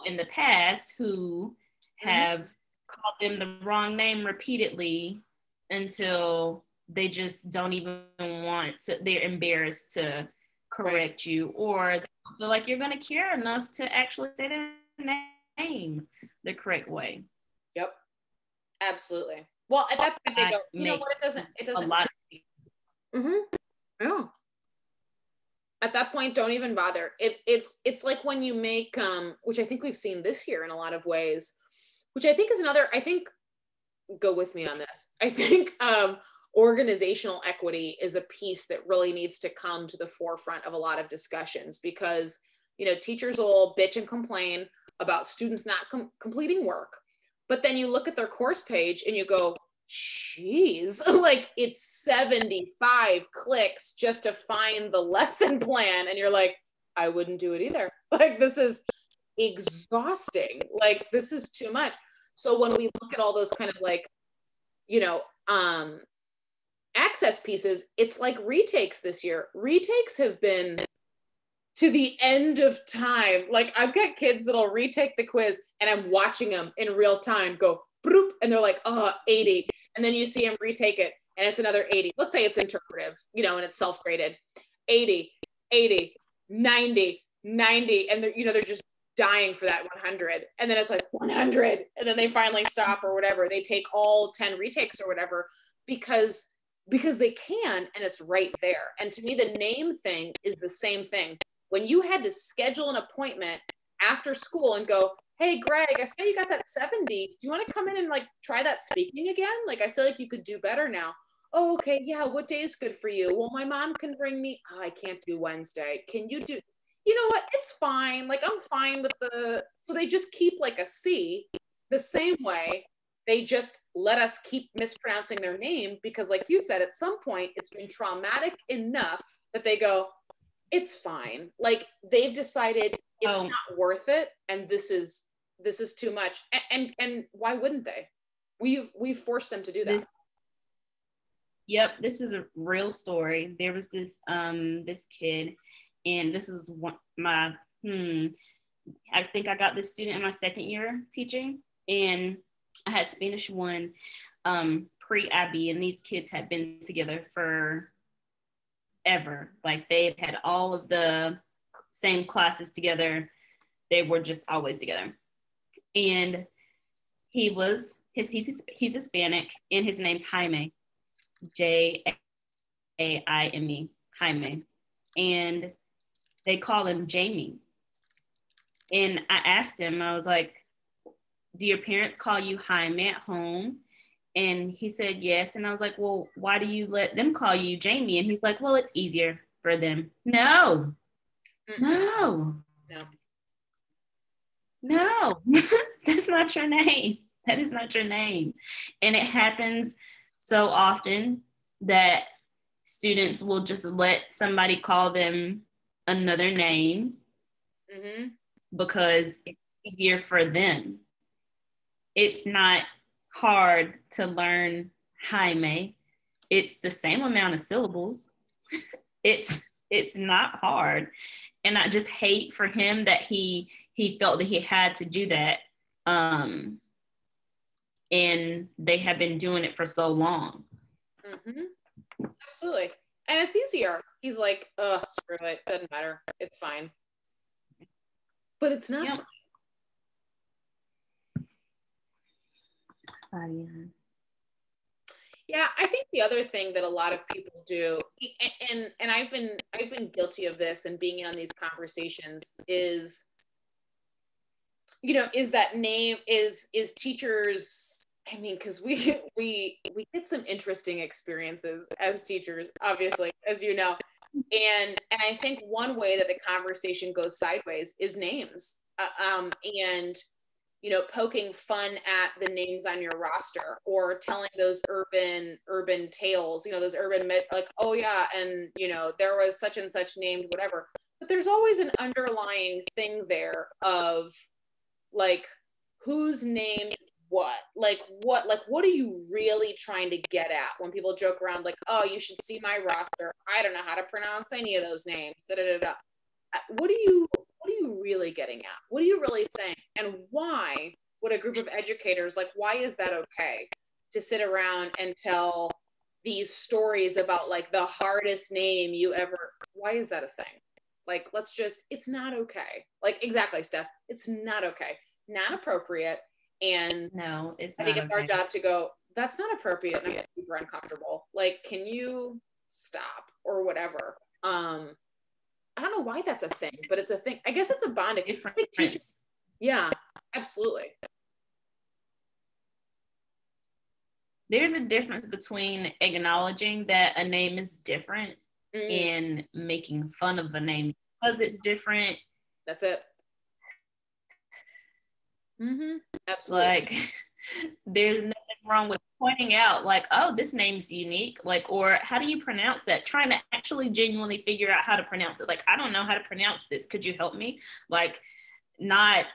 in the past who have called them the wrong name repeatedly until they just don't even want to, they're embarrassed to correct you, or they don't feel like you're going to care enough to actually say their name the correct way. Yep. Absolutely. Well, at that point they go, you know what, it doesn't a lot yeah. At that point, don't even bother. It's like when you make which I think we've seen this year in a lot of ways, which I think is another, I think, go with me on this. I think organizational equity is a piece that really needs to come to the forefront of a lot of discussions, because, you know, teachers will bitch and complain about students not completing work, but then you look at their course page and you go, geez, like it's 75 clicks just to find the lesson plan. And you're like, I wouldn't do it either. Like, this is exhausting. Like, this is too much. So when we look at all those kind of like, you know, access pieces, it's like retakes this year. Retakes have been to the end of time. Like, I've got kids that'll retake the quiz and I'm watching them in real time go, broop, and they're like, 80. And then you see them retake it and it's another 80. Let's say it's interpretive, you know, and it's self-graded. 80, 80, 90, 90. And they're, you know, they're just dying for that 100. And then it's like 100. And then they finally stop or whatever. They take all 10 retakes or whatever because they can, and it's right there. And to me, the name thing is the same thing. When you had to schedule an appointment after school and go, hey, Greg, I saw you got that 70. Do you want to come in and like try that speaking again? Like, I feel like you could do better now. Oh, okay. Yeah. What day is good for you? Well, my mom can bring me. Oh, I can't do Wednesday. Can you do, you know what? It's fine. Like, I'm fine with so they just keep like a C the same way. They just let us keep mispronouncing their name because, like you said, at some point it's been traumatic enough that they go, it's fine. Like, they've decided it's not worth it. And this is too much. And why wouldn't they? We've forced them to do that. This is a real story. There was this kid, and this is my I think I got this student in my second year teaching, and I had Spanish 1 pre-IB, and these kids had been together for ever. Like, they've had all of the same classes together. They were just always together. And he's Hispanic, and his name's Jaime, Jaime, Jaime, and they call him Jamie. And I asked him, I was like, do your parents call you Jaime at home? And he said yes. And I was like, well, why do you let them call you Jamie? And he's like, well, it's easier for them. No. That's not your name. That is not your name. And it happens so often that students will just let somebody call them another name because it's easier for them. It's not hard to learn Jaime. It's the same amount of syllables. It's not hard. And I just hate for him that he felt that he had to do that. And they have been doing it for so long. Absolutely. And it's easier. He's like, screw it. Doesn't matter. It's fine. But it's not fine. Yeah, I think the other thing that a lot of people do, and I've been guilty of this and being in on these conversations is, is that name is teachers. I mean, because we get some interesting experiences as teachers, obviously, as you know, and I think one way that the conversation goes sideways is names, and poking fun at the names on your roster, or telling those urban tales, those urban myth, like, oh yeah, and there was such and such named whatever. But there's always an underlying thing there of like, whose name is what? Like what are you really trying to get at when people joke around like, oh, you should see my roster, I don't know how to pronounce any of those names, da, da, da, da. What are you really getting at? What are you really saying? And why would a group of educators, like, why is that okay to sit around and tell these stories about like the hardest name you ever, why is that a thing? Like, it's not okay. Like, exactly, Steph, it's not okay, not appropriate. And no, it's I think it's our job to go, that's not appropriate, and I'm super uncomfortable. Like, can you stop or whatever? I don't know why that's a thing, but it's a thing. I guess it's a bonding. Difference. Yeah, absolutely. There's a difference between acknowledging that a name is different and making fun of a name because it's different. That's it. Absolutely. Like, there's nothing wrong with pointing out like, oh, this name's unique, like, or how do you pronounce that? Trying to actually genuinely figure out how to pronounce it. Like, I don't know how to pronounce this, could you help me? Like, not,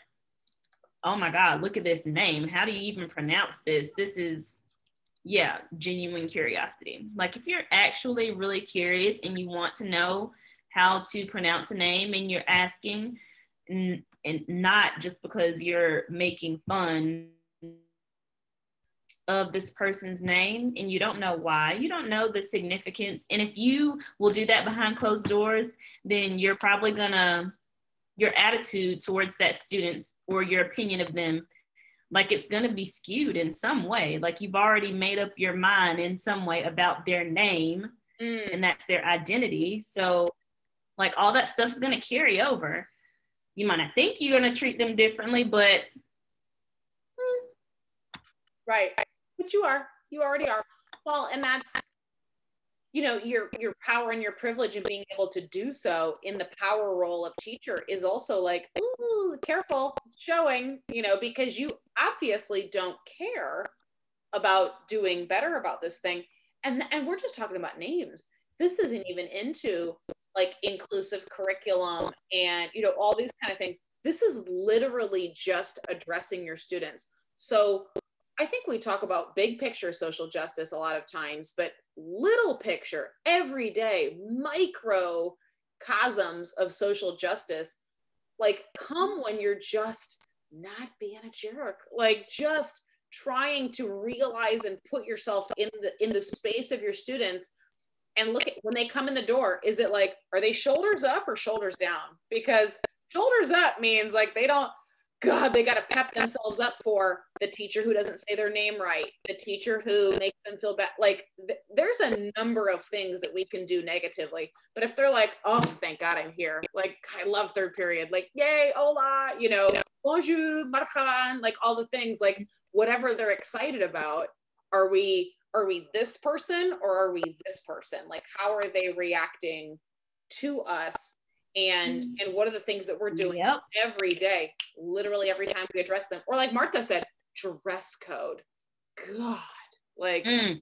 oh my God, look at this name, how do you even pronounce this? This is, yeah, genuine curiosity. Like, if you're actually really curious and you want to know how to pronounce a name and you're asking, and not just because you're making fun of this person's name and you don't know why, you don't know the significance. And if you will do that behind closed doors, then you're probably your attitude towards that student or your opinion of them, like, it's gonna be skewed in some way. Like, you've already made up your mind in some way about their name and that's their identity. So like, all that stuff is gonna carry over. You might not think you're gonna treat them differently, but right. But you already are. Well, and that's, your power and your privilege and being able to do so in the power role of teacher is also like, ooh, careful, it's showing, because you obviously don't care about doing better about this thing. And we're just talking about names. This isn't even into like inclusive curriculum and, all these kind of things. This is literally just addressing your students. So I think we talk about big picture social justice a lot of times, but little picture, everyday microcosms of social justice, like, come when you're just not being a jerk, like just trying to realize and put yourself in the space of your students and look at when they come in the door. Is it like, are they shoulders up or shoulders down? Because shoulders up means like they got to pep themselves up for the teacher who doesn't say their name right, the teacher who makes them feel bad. Like, there's a number of things that we can do negatively. But if they're like, oh, thank God I'm here. Like, I love third period. Like, yay, hola, bonjour, marjan, like all the things, like whatever they're excited about. Are we this person or are we this person? Like, how are they reacting to us? And what are the things that we're doing every day, literally every time we address them? Or like Martha said, dress code. God, like, I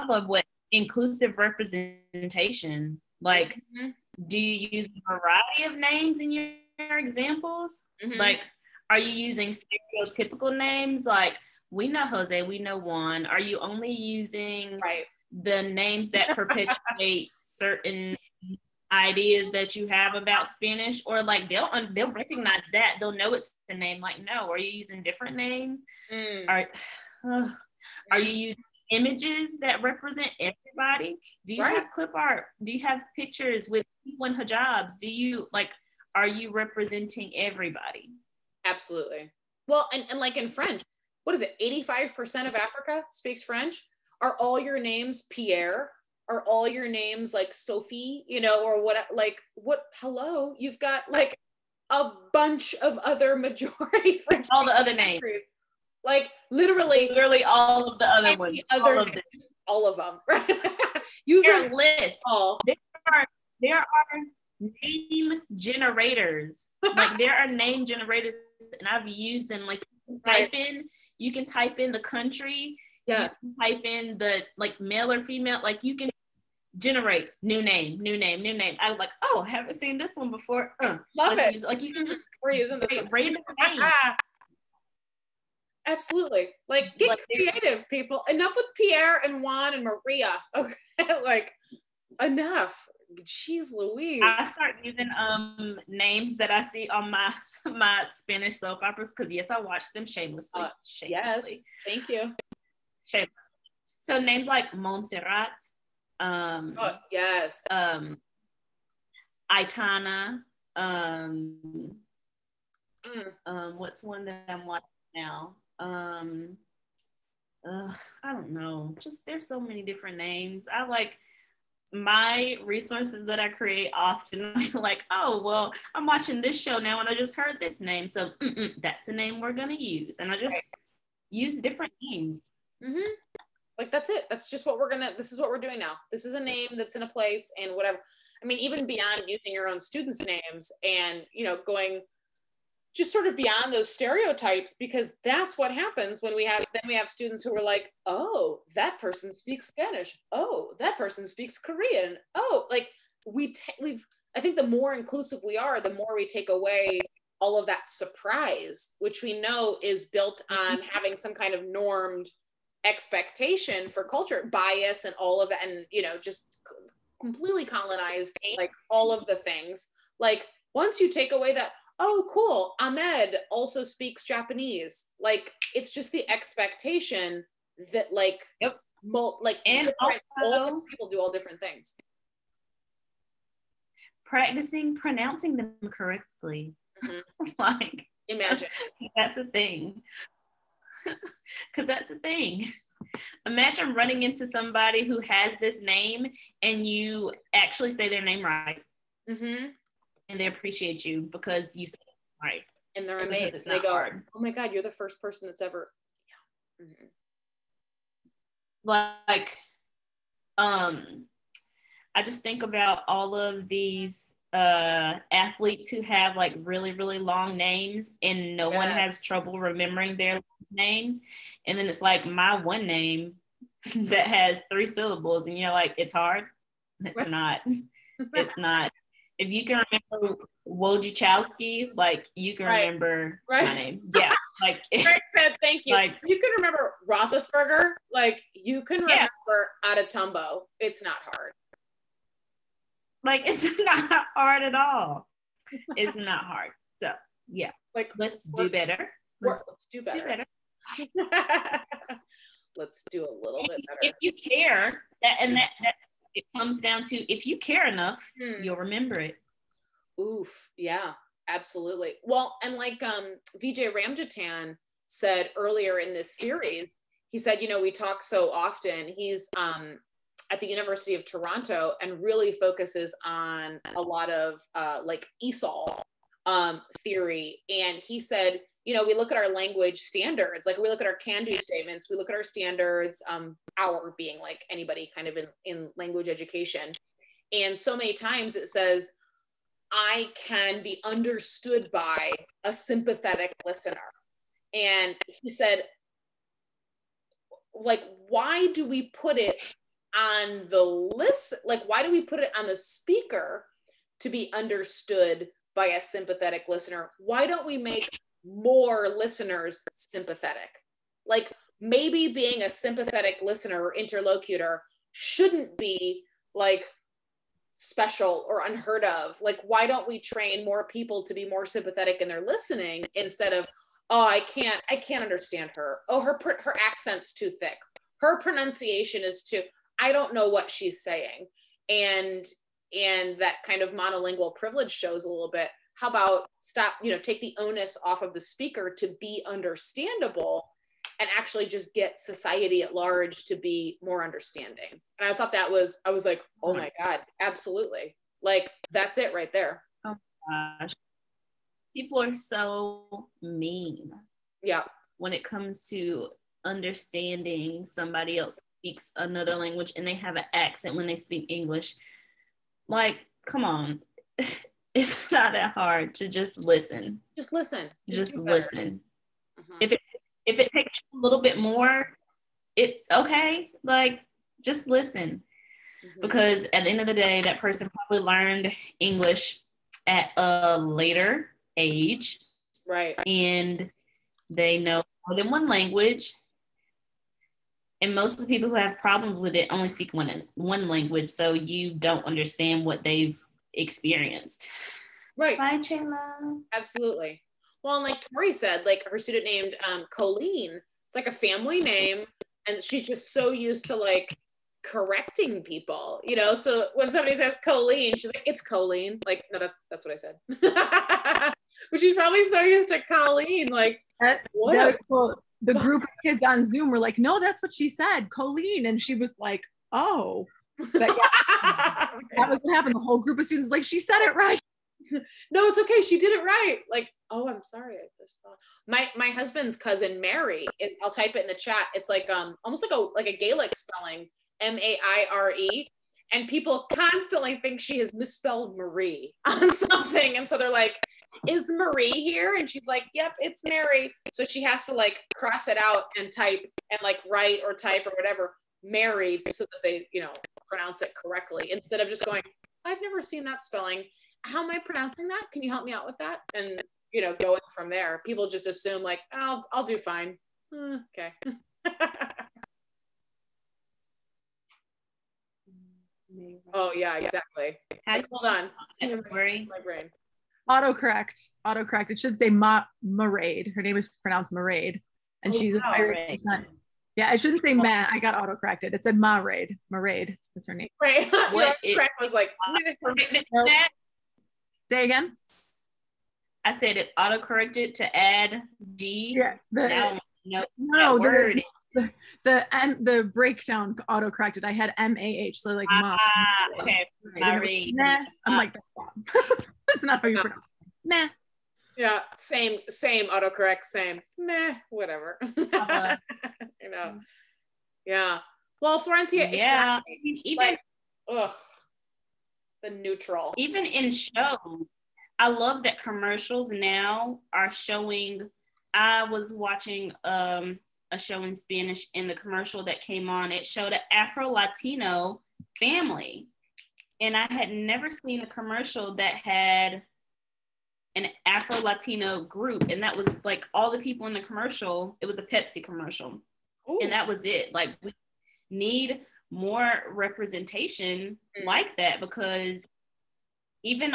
love what inclusive representation, like, do you use a variety of names in your examples? Like, are you using stereotypical names? Like, we know Jose, we know Juan. Are you only using the names that perpetuate certain ideas that you have about Spanish? Or like, they'll recognize that, they'll know it's the name. Like, no, are you using different names? Are you using images that represent everybody? Do you have clip art? Do you have pictures with people in hijabs? Do you, like, are you representing everybody? Absolutely. Well, and like in French, what is it, 85% of Africa speaks French? are all your names Pierre? Are all your names like Sophie, you know, or what, like what, hello, you've got like a bunch of other majority French all the other names. Like literally all of the other ones. All of them. Right? Use a list. There are name generators. Like there are name generators, and I've used them. Like you can type in the country. Yes. You can type in the like male or female. Like you can generate new name. I was like, oh, haven't seen this one before. Love it. Like you can just we're using this random name. Absolutely. Like get creative, people. Enough with Pierre and Juan and Maria. Okay. Like enough. Jeez Louise. I start using names that I see on my Spanish soap operas, because yes, I watch them shamelessly. Yes, thank you. Shamelessly. So names like Montserrat, yes. Aitana, what's one that I'm watching now? I don't know. Just there's so many different names. I like my resources that I create often like, oh, well, I'm watching this show now and I just heard this name. So that's the name we're going to use. And I just use different names. Mm-hmm. Like, that's it. That's just what this is what we're doing now. This is a name that's in a place and whatever. I mean, even beyond using your own students' names and, you know, going just sort of beyond those stereotypes, because that's what happens when we have students who are like, oh, that person speaks Spanish. Oh, that person speaks Korean. Oh, like I think the more inclusive we are, the more we take away all of that surprise, which we know is built on having some kind of normed expectation for culture, bias and all of that. And, you know, just completely colonized, like all of the things. Like once you take away that, oh, cool, Ahmed also speaks Japanese. Like, it's just the expectation that, like, all different people do all different things. Practicing pronouncing them correctly. Mm-hmm. Like, imagine. That's the thing. Because that's the thing. Imagine running into somebody who has this name and you actually say their name right. Mm-hmm. And they appreciate you because you said it right. And they're amazed. It's not hard. Oh my God, you're the first person that's ever. Yeah. Mm-hmm. Like, I just think about all of these athletes who have like really, really long names and no one has trouble remembering their names. And then it's like my one name that has 3 syllables and you're like, it's hard. It's not. It's not. If you can remember Wojciechowski, like you can remember my name. Yeah. Like Greg said, thank you. Like, you can remember Roethlisberger, like you can remember Adetombou. It's not hard. Like it's not hard at all. It's not hard. So yeah. Like let's do better. Let's do better. Let's do a little bit better. If you care, it comes down to if you care enough, you'll remember it. Oof, yeah, absolutely. Well, and like Vijay Ramjatan said earlier in this series, he said, you know, we talk so often. He's at the University of Toronto and really focuses on a lot of like ESOL theory. And he said, you know, we look at our language standards, like we look at our can-do statements, we look at our standards, our being like anybody kind of in language education. And so many times it says, I can be understood by a sympathetic listener. And he said, like, why do we put it on the list? Like, why do we put it on the speaker to be understood by a sympathetic listener? Why don't we make more listeners sympathetic? Like maybe being a sympathetic listener or interlocutor shouldn't be like special or unheard of. Like, why don't we train more people to be more sympathetic in their listening instead of, oh, I can't understand her. Oh, her accent's too thick. Her pronunciation is too, I don't know what she's saying. And that kind of monolingual privilege shows a little bit. How about stop, you know, take the onus off of the speaker to be understandable and actually just get society at large to be more understanding. And I thought I was like, oh my God, absolutely. Like, that's it right there. Oh gosh. People are so mean. Yeah. When it comes to understanding somebody else speaks another language and they have an accent when they speak English. Like, come on. It's not that hard to just listen. Just listen. Just listen. Mm-hmm. If it takes you a little bit more, like, just listen. Mm-hmm. Because at the end of the day, that person probably learned English at a later age. Right. And they know more than one language. And most of the people who have problems with it only speak one language. So you don't understand what they've experienced. Right. Bye, Chayla. Absolutely. Well, and like Tori said, like her student named Colleen, it's like a family name. And she's just so used to like correcting people, you know? So when somebody says Colleen, she's like, it's Colleen. Like, no, that's what I said. But she's probably so used to Colleen. Like, the group of kids on Zoom were like, no, that's what she said, Colleen. And she was like, oh. But yeah, that was what happened. The whole group of students was like, she said it right. No, it's okay. She did it right. Like, oh, I'm sorry. I just thought my husband's cousin Mary. I'll type it in the chat. It's like almost like a Gaelic spelling, Maire, and people constantly think she has misspelled Marie on something, and so they're like, "Is Marie here?" And she's like, "Yep, it's Mary." So she has to like cross it out and type and like write or type or whatever Mary so that they pronounce it correctly instead of just going, "I've never seen that spelling. How am I pronouncing that? Can you help me out with that?" And going from there, people just assume like, "Oh, I'll do fine." Okay. Oh yeah, exactly. Like, hold on. My brain. Autocorrect. It should say Maraid. Her name is pronounced Maraid, and she's a Irish descent. Yeah, I shouldn't say Ma. I got autocorrected. It said Maraid. Maraid is her name. Right. What correct was like. Nope. Say again. I said it autocorrected to add G. Yeah. The breakdown autocorrected. I had MAH, so like Ma. Okay. Nah. I'm like, that's not how you pronounce it. Meh. Yeah, same autocorrect, same. Meh, whatever. Yeah. Well, Florencia, yeah. Exactly. Even like, the neutral. Even in shows, I love that commercials now are showing. I was watching a show in Spanish, and the commercial that came on, it showed an Afro-Latino family. And I had never seen a commercial that had an Afro-Latino group. And that was like all the people in the commercial, it was a Pepsi commercial. Ooh. And that was it. Like, we need more representation like that, because even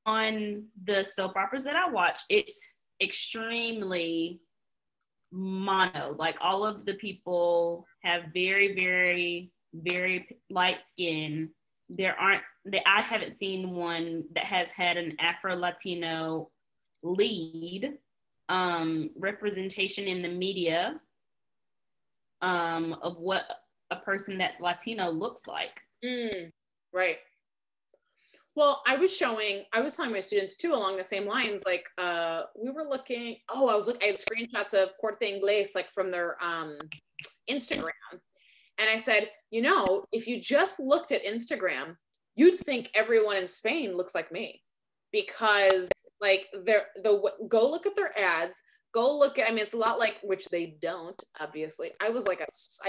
on the soap operas that I watch, it's extremely mono. Like, all of the people have very, very, very light skin. I haven't seen one that has had an Afro-Latino lead. Representation in the media of what a person that's Latino looks like. Right. Well, I was telling my students too along the same lines, like we were looking, I had screenshots of Corte Inglés, like from their Instagram. And I said, if you just looked at Instagram, you'd think everyone in Spain looks like me, because like go look at their ads, go look at, it's a lot like, which they don't, obviously. I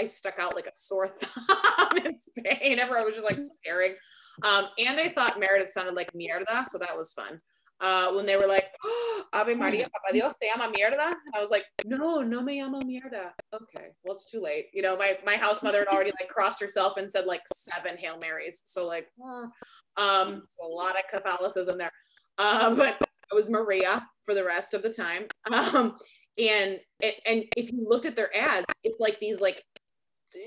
stuck out like a sore thumb in Spain. Everyone was just like staring. And they thought Meredith sounded like mierda, so that was fun. When they were like, Ave Maria, Papa Dios, se llama mierda? And I was like, no me llamo mierda. Okay, well, it's too late. My house mother had already like crossed herself and said like 7 Hail Marys. So like, a lot of Catholicism there. But I was Maria for the rest of the time. And if you looked at their ads, it's like these like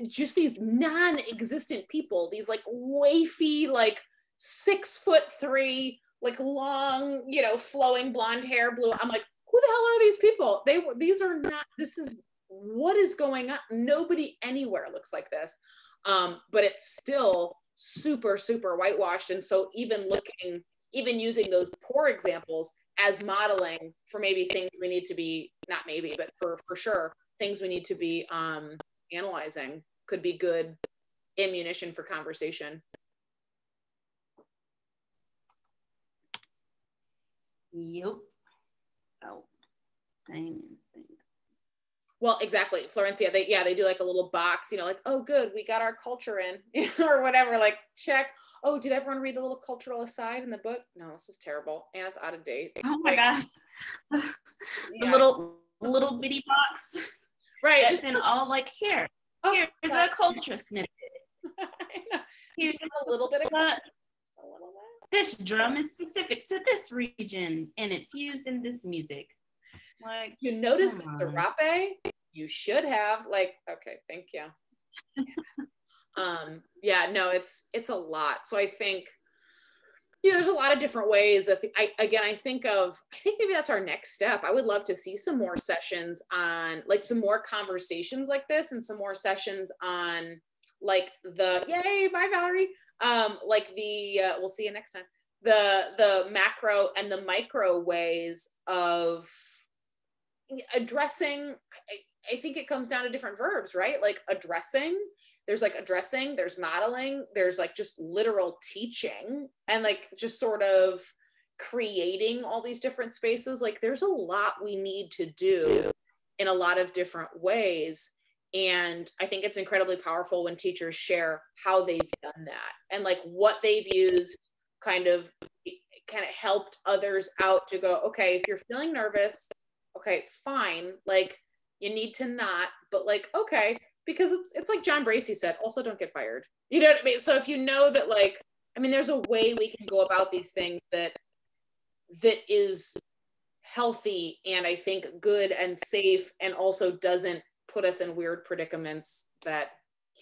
just these non-existent people, these like wafy, like 6'3", like long, flowing blonde hair, blue. I'm like, who the hell are these people? These are not, this is what is going on? Nobody anywhere looks like this. But it's still super, super whitewashed. And so even using those poor examples as modeling for maybe things we need to be, not maybe, but for sure, things we need to be analyzing could be good ammunition for conversation. Yep. Oh, same. Well, exactly. Florencia, they do like a little box, you know, like, oh, good, we got our culture in, or whatever, like, check. Oh, did everyone read the little cultural aside in the book? No, this is terrible. And it's out of date. Oh my gosh. The Yeah. little bitty box. Right. That's in all like, here's a culture snippet. Here's a little bit of this drum is specific to this region and it's used in this music. Like, you notice the serape? You should have. Like, okay, thank you. Yeah, no, it's a lot. So I think, you know, there's a lot of different ways that I think maybe that's our next step. I would love to see some more sessions on, like, some more conversations like this, and some more sessions on, like, yay, bye Valerie. Like we'll see you next time. The macro and the micro ways of addressing. I think it comes down to different verbs, right? Like addressing, there's modeling, there's like just literal teaching, and like just sort of creating all these different spaces. Like there's a lot we need to do in a lot of different ways. And I think it's incredibly powerful when teachers share how they've done that, and like what they've used kind of helped others out to go, okay, if you're feeling nervous, okay, fine. Like you need to not, but like, okay, because it's like John Bracey said, also don't get fired. You know what I mean? So if you know that, like, I mean, there's a way we can go about these things that is healthy, and I think good and safe, and also doesn't put us in weird predicaments that,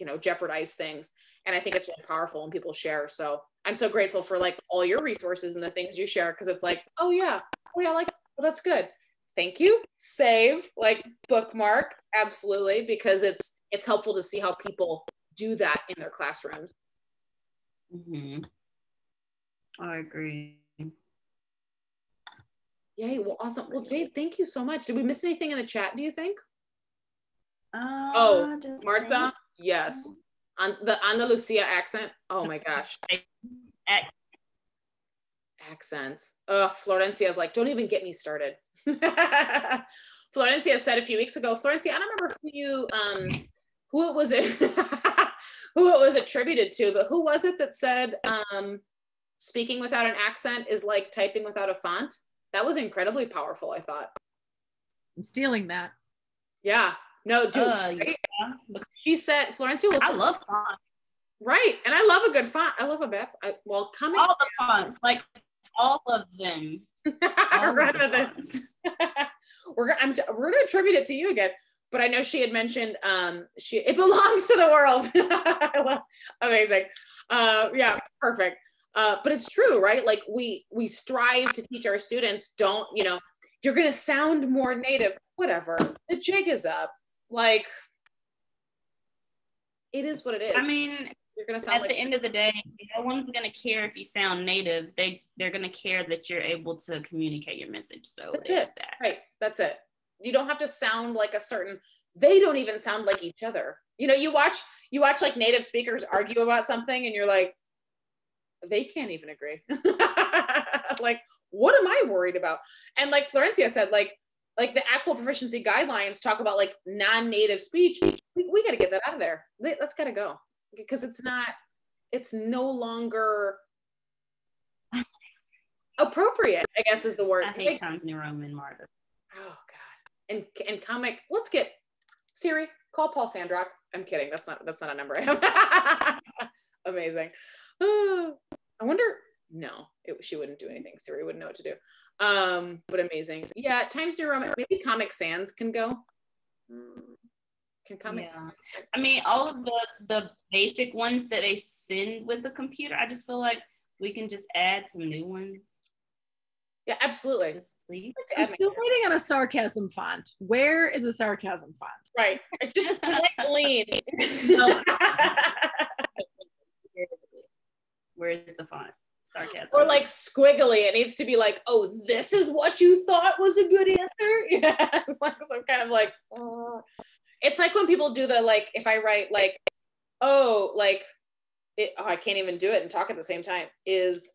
you know, jeopardize things. And I think it's really powerful when people share. So I'm so grateful for like all your resources and the things you share, because it's like, oh yeah, like, well, that's good. Thank you. Save, like, bookmark, absolutely, because it's helpful to see how people do that in their classrooms. Mm-hmm. I agree. Yay, well, awesome. Well, Jade, thank you so much. Did we miss anything in the chat, do you think? Marta, yes. On the Andalusia accent. Oh my gosh. Accents. Florencia's like, don't even get me started. Florencia said a few weeks ago, Florencia, I don't remember who it was attributed to, but who was it that said speaking without an accent is like typing without a font? That was incredibly powerful, I thought. I'm stealing that. Yeah. No, dude. Right? Yeah. She said, Florencia will say, I love fonts. Right. And I love a good font. I love a Beth. Comics. All the fonts, like all of them. We're gonna attribute it to you again, but I know she had mentioned it belongs to the world. Amazing. Yeah, perfect. But it's true, right? Like we strive to teach our students, don't, you know, you're gonna sound more native, whatever, the jig is up. Like it is what it is. I mean, you're gonna sound at the end of the day, no one's gonna care if you sound native. They're gonna care that you're able to communicate your message. So that's it. Right. That's it. You don't have to sound like a certain. They don't even sound like each other. You know, you watch like native speakers argue about something, and you're like, they can't even agree. Like, what am I worried about? And like Florencia said, like the actual proficiency guidelines talk about like non-native speech. We got to get that out of there. That's got to go, because it's no longer appropriate, I guess is the word. I hate Times New Roman, Marta. Oh God. And comic, let's get Siri, call Paul Sandrock. I'm kidding. That's not a number I have. Amazing. I wonder, no, she wouldn't do anything. Siri wouldn't know what to do. But amazing. Yeah, Times New Roman, maybe Comic Sans can go. Can Comic Sans? I mean, all of the basic ones that they send with the computer, I just feel like we can just add some new ones. Yeah, absolutely. Just please. I'm still waiting on a sarcasm font. Where is a sarcasm font? Right. It's just a slight lean. Where is the font? Sarcasm. Or like squiggly. It needs to be like, oh, this is what you thought was a good answer? Yeah. It's like some kind of like, it's like when people do the, like, if I write like, oh, like, I can't even do it and talk at the same time. Is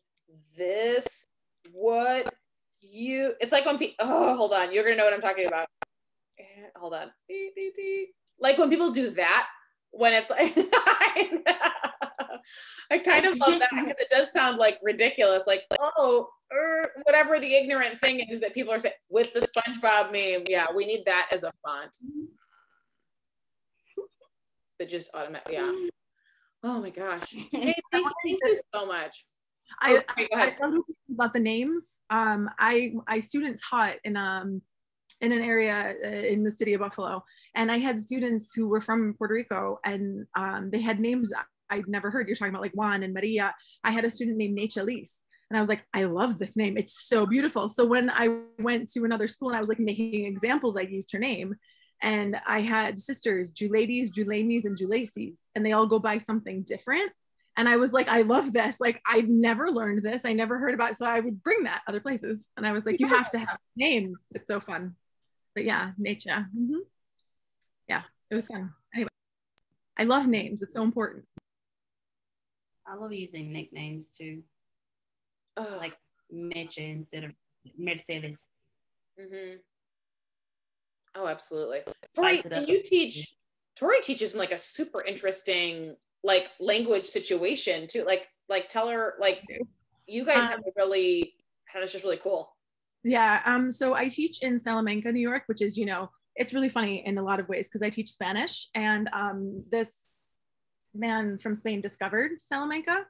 this what you, it's like when people, hold on. You're going to know what I'm talking about. Hold on. Like when people do that, when it's like, I kind of love that because it does sound like ridiculous. Like, whatever the ignorant thing is that people are saying with the SpongeBob meme. Yeah, we need that as a font. That just automatically, yeah. Oh my gosh. Hey, thank you so much. I about the names. I student taught in an area in the city of Buffalo, and I had students who were from Puerto Rico, and they had names I'd never heard. You're talking about like Juan and Maria. I had a student named Nachalise, and I was like, I love this name. It's so beautiful. So when I went to another school and I was like making examples, I used her name. And I had sisters, Julades, Julamies, and Julacies, and they all go by something different. And I was like, I love this. Like, I've never learned this. I never heard about it. So I would bring that other places. And I was like, you have to have names. It's so fun. But yeah, nature. Yeah, it was fun. Anyway, I love names. It's so important. I love using nicknames too. Like Mitch instead of Mercedes. Oh, absolutely. Tori, can you teach? Tori teaches in like a super interesting like language situation too. Like tell her, like, you guys have a really, it's just really cool. Yeah. So I teach in Salamanca, New York, which is, it's really funny in a lot of ways because I teach Spanish, and this man from Spain discovered Salamanca,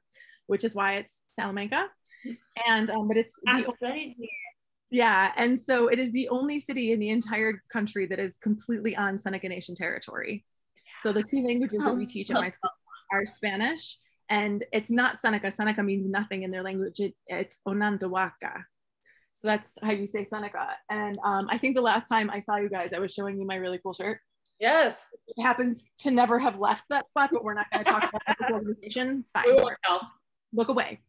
which is why it's Salamanca. And but it's yeah, and so it is the only city in the entire country that is completely on Seneca Nation territory. So the two languages that we teach at my school are Spanish, and it's not Seneca. Seneca means nothing in their language. It's Onantawaka. So that's how you say Seneca. And I think the last time I saw you guys, I was showing you my really cool shirt. Yes. It happens to never have left that spot, but we're not going to talk about this organization. It's fine. We won't tell. Look away.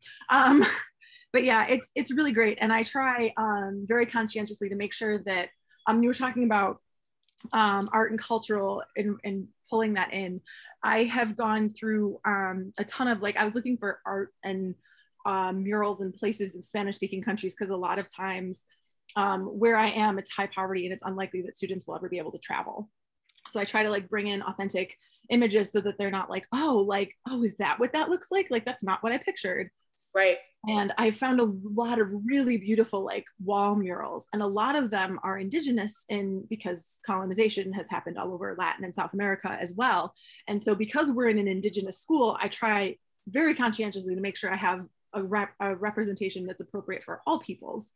But yeah, it's really great. And I try very conscientiously to make sure that you were talking about art and cultural and pulling that in. I have gone through a ton of, like, I was looking for art and murals in places of Spanish speaking countries, because a lot of times where I am, it's high poverty and it's unlikely that students will ever be able to travel. So I try to like bring in authentic images so that they're not like, oh, is that what that looks like? Like, that's not what I pictured. Right. And I found a lot of really beautiful like wall murals, and a lot of them are indigenous because colonization has happened all over Latin and South America as well. And so because we're in an indigenous school, I try very conscientiously to make sure I have a representation that's appropriate for all peoples.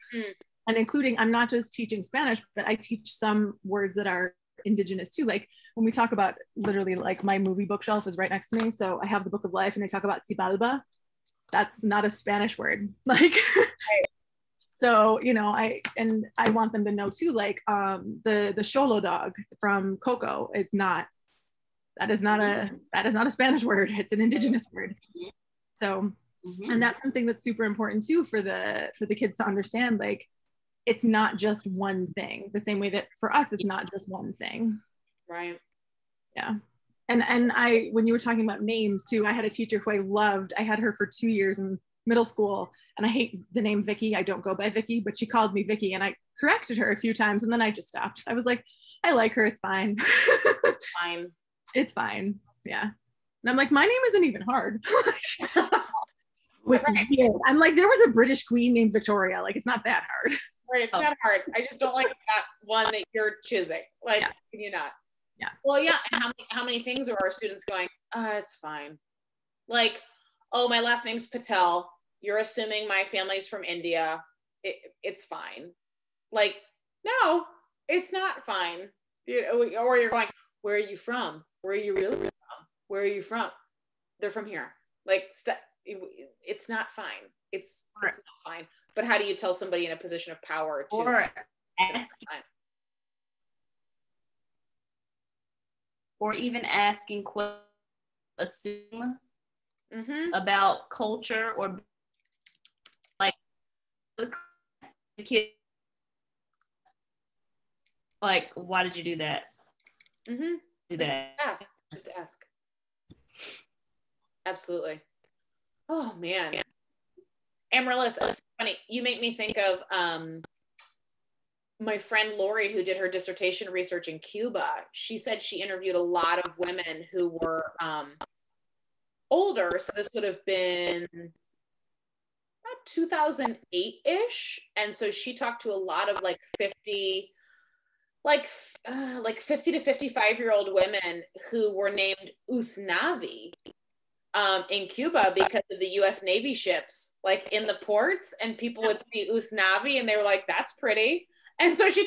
And including, I'm not just teaching Spanish, but I teach some words that are indigenous too. Like when we talk about, literally, like my movie bookshelf is right next to me. So I have the Book of Life, and they talk about Xibalba. That's not a Spanish word. Like, so, I want them to know too, like the Xolo dog from Coco is not a Spanish word. It's an indigenous word. So, and that's something that's super important too for the kids to understand, like, it's not just one thing, the same way that for us, it's not just one thing. Right. Yeah. And when you were talking about names too, I had a teacher who I loved. I had her for 2 years in middle school, and I hate the name Vicky. I don't go by Vicky, but she called me Vicky, and I corrected her a few times, and then I just stopped. I was like, I like her. It's fine. Fine. It's fine. Yeah. And I'm like, my name isn't even hard. Which is weird. I'm like, there was a British queen named Victoria. Like, it's not that hard. Right. It's not hard. I just don't like that one that you're choosing. Like, yeah. Can you not? Yeah. Well, yeah. And how many things are our students going, it's fine. Like, oh, my last name's Patel. You're assuming my family's from India. It's fine. Like, no, it's not fine. Or you're going, where are you from? Where are you really from? Where are you from? They're from here. Like, it's not fine. it's not fine. But how do you tell somebody in a position of power to or even asking assume about culture, or like the kid, like, why did you do that? Do that. Just ask. Absolutely. Oh man. Amaryllis, it's funny. You make me think of my friend Lori, who did her dissertation research in Cuba. She said she interviewed a lot of women who were older. So this would have been about 2008-ish. And so she talked to a lot of like 50 to 55-year-old women who were named Usnavi in Cuba because of the U.S. Navy ships, like in the ports, and people would see Usnavi and they were like, that's pretty. And so she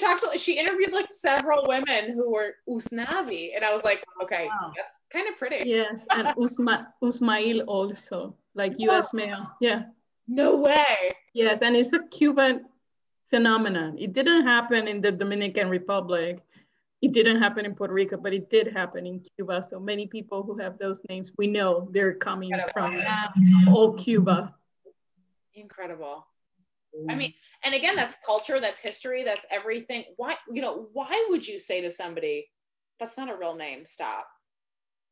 interviewed like several women who were Usnavi, and I was like, okay, that's kind of pretty. Yes, and Usmail also, like U.S. male. Yeah. No way. Yes, and it's a Cuban phenomenon. It didn't happen in the Dominican Republic. It didn't happen in Puerto Rico, but it did happen in Cuba. So many people who have those names, we know they're coming from old Cuba. Incredible. I mean, and again, that's culture, that's history, that's everything. Why would you say to somebody, that's not a real name, stop?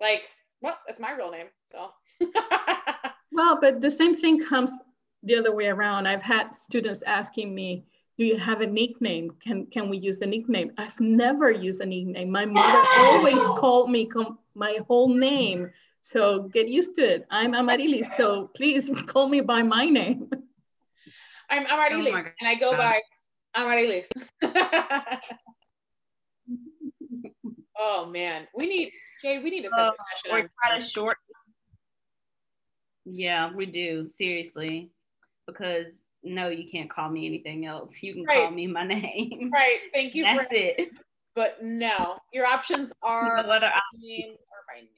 Like, well, that's my real name, so. Well, but the same thing comes the other way around. I've had students asking me, do you have a nickname? Can we use the nickname? I've never used a nickname. My mother always called me my whole name. So get used to it. I'm Amarilis, so please call me by my name. I'm Amarilis, and I go by Amarilis. Oh man, Jade, we need to set a session. Or try to short. Yeah, we do, seriously, because no, you can't call me anything else. You can call me my name. Right. Thank you. That's it. But no, your options are whether name or my name.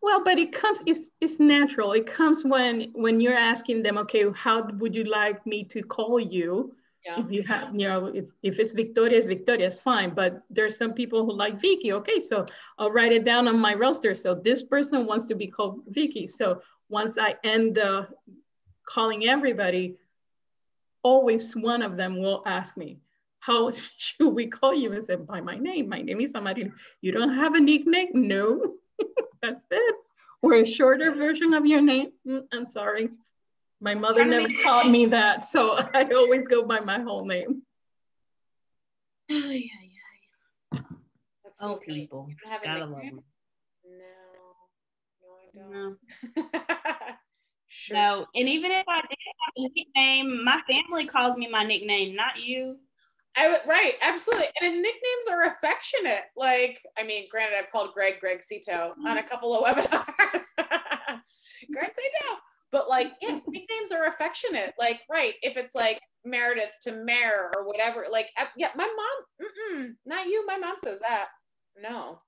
Well, but it's natural. It comes when you're asking them, okay, how would you like me to call you? Yeah. If you have, if it's Victoria, it's fine. But there's some people who like Vicky. Okay, so I'll write it down on my roster. So this person wants to be called Vicky. So once I end calling everybody, always one of them will ask me, how should we call you? I said, by my name. My name is Amaril. You don't have a nickname? No. That's it. Or a shorter version of your name? I'm sorry. My mother never taught me that, so I always go by my whole name. That's so people. You don't have Gotta love them. No, I don't. No. Sure. No, and even if I did have a nickname, my family calls me my nickname, not you. Right, absolutely. And nicknames are affectionate. Like, I mean, granted, I've called Greg Cito on a couple of webinars. Greg Cito. But like, yeah, nicknames are affectionate. Like, right, if it's like Meredith to Mare or whatever, like, yeah, my mom, not you. My mom says that. No.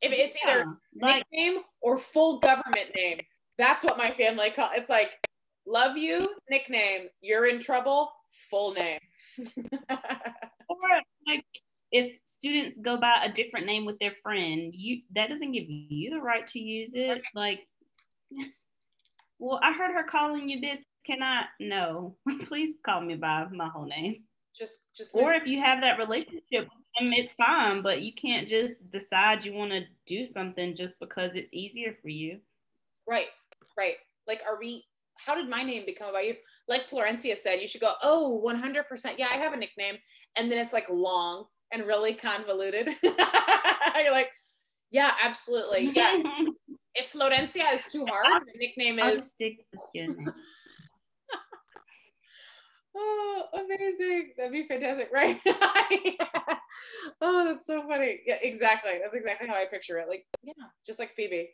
If it's either nickname or full government name, that's what my family calls. It's like, love you, nickname, you're in trouble, full name. Or like if students go by a different name with their friend, that doesn't give you the right to use it. Okay. Like, well, I heard her calling you this. Can I? No, please call me by my whole name. Just. Or if you have that relationship with them, it's fine. But you can't just decide you want to do something just because it's easier for you. Right. Like, how did my name become about you? Like Florencia said, you should go, 100%. Yeah, I have a nickname. And then it's like long and really convoluted. You're like, yeah, absolutely. Yeah. If Florencia is too hard, the nickname I'll is. Just stick with your name. Oh, amazing. That'd be fantastic, right? Oh, that's so funny. Yeah, exactly. That's exactly how I picture it. Like, yeah, just like Phoebe.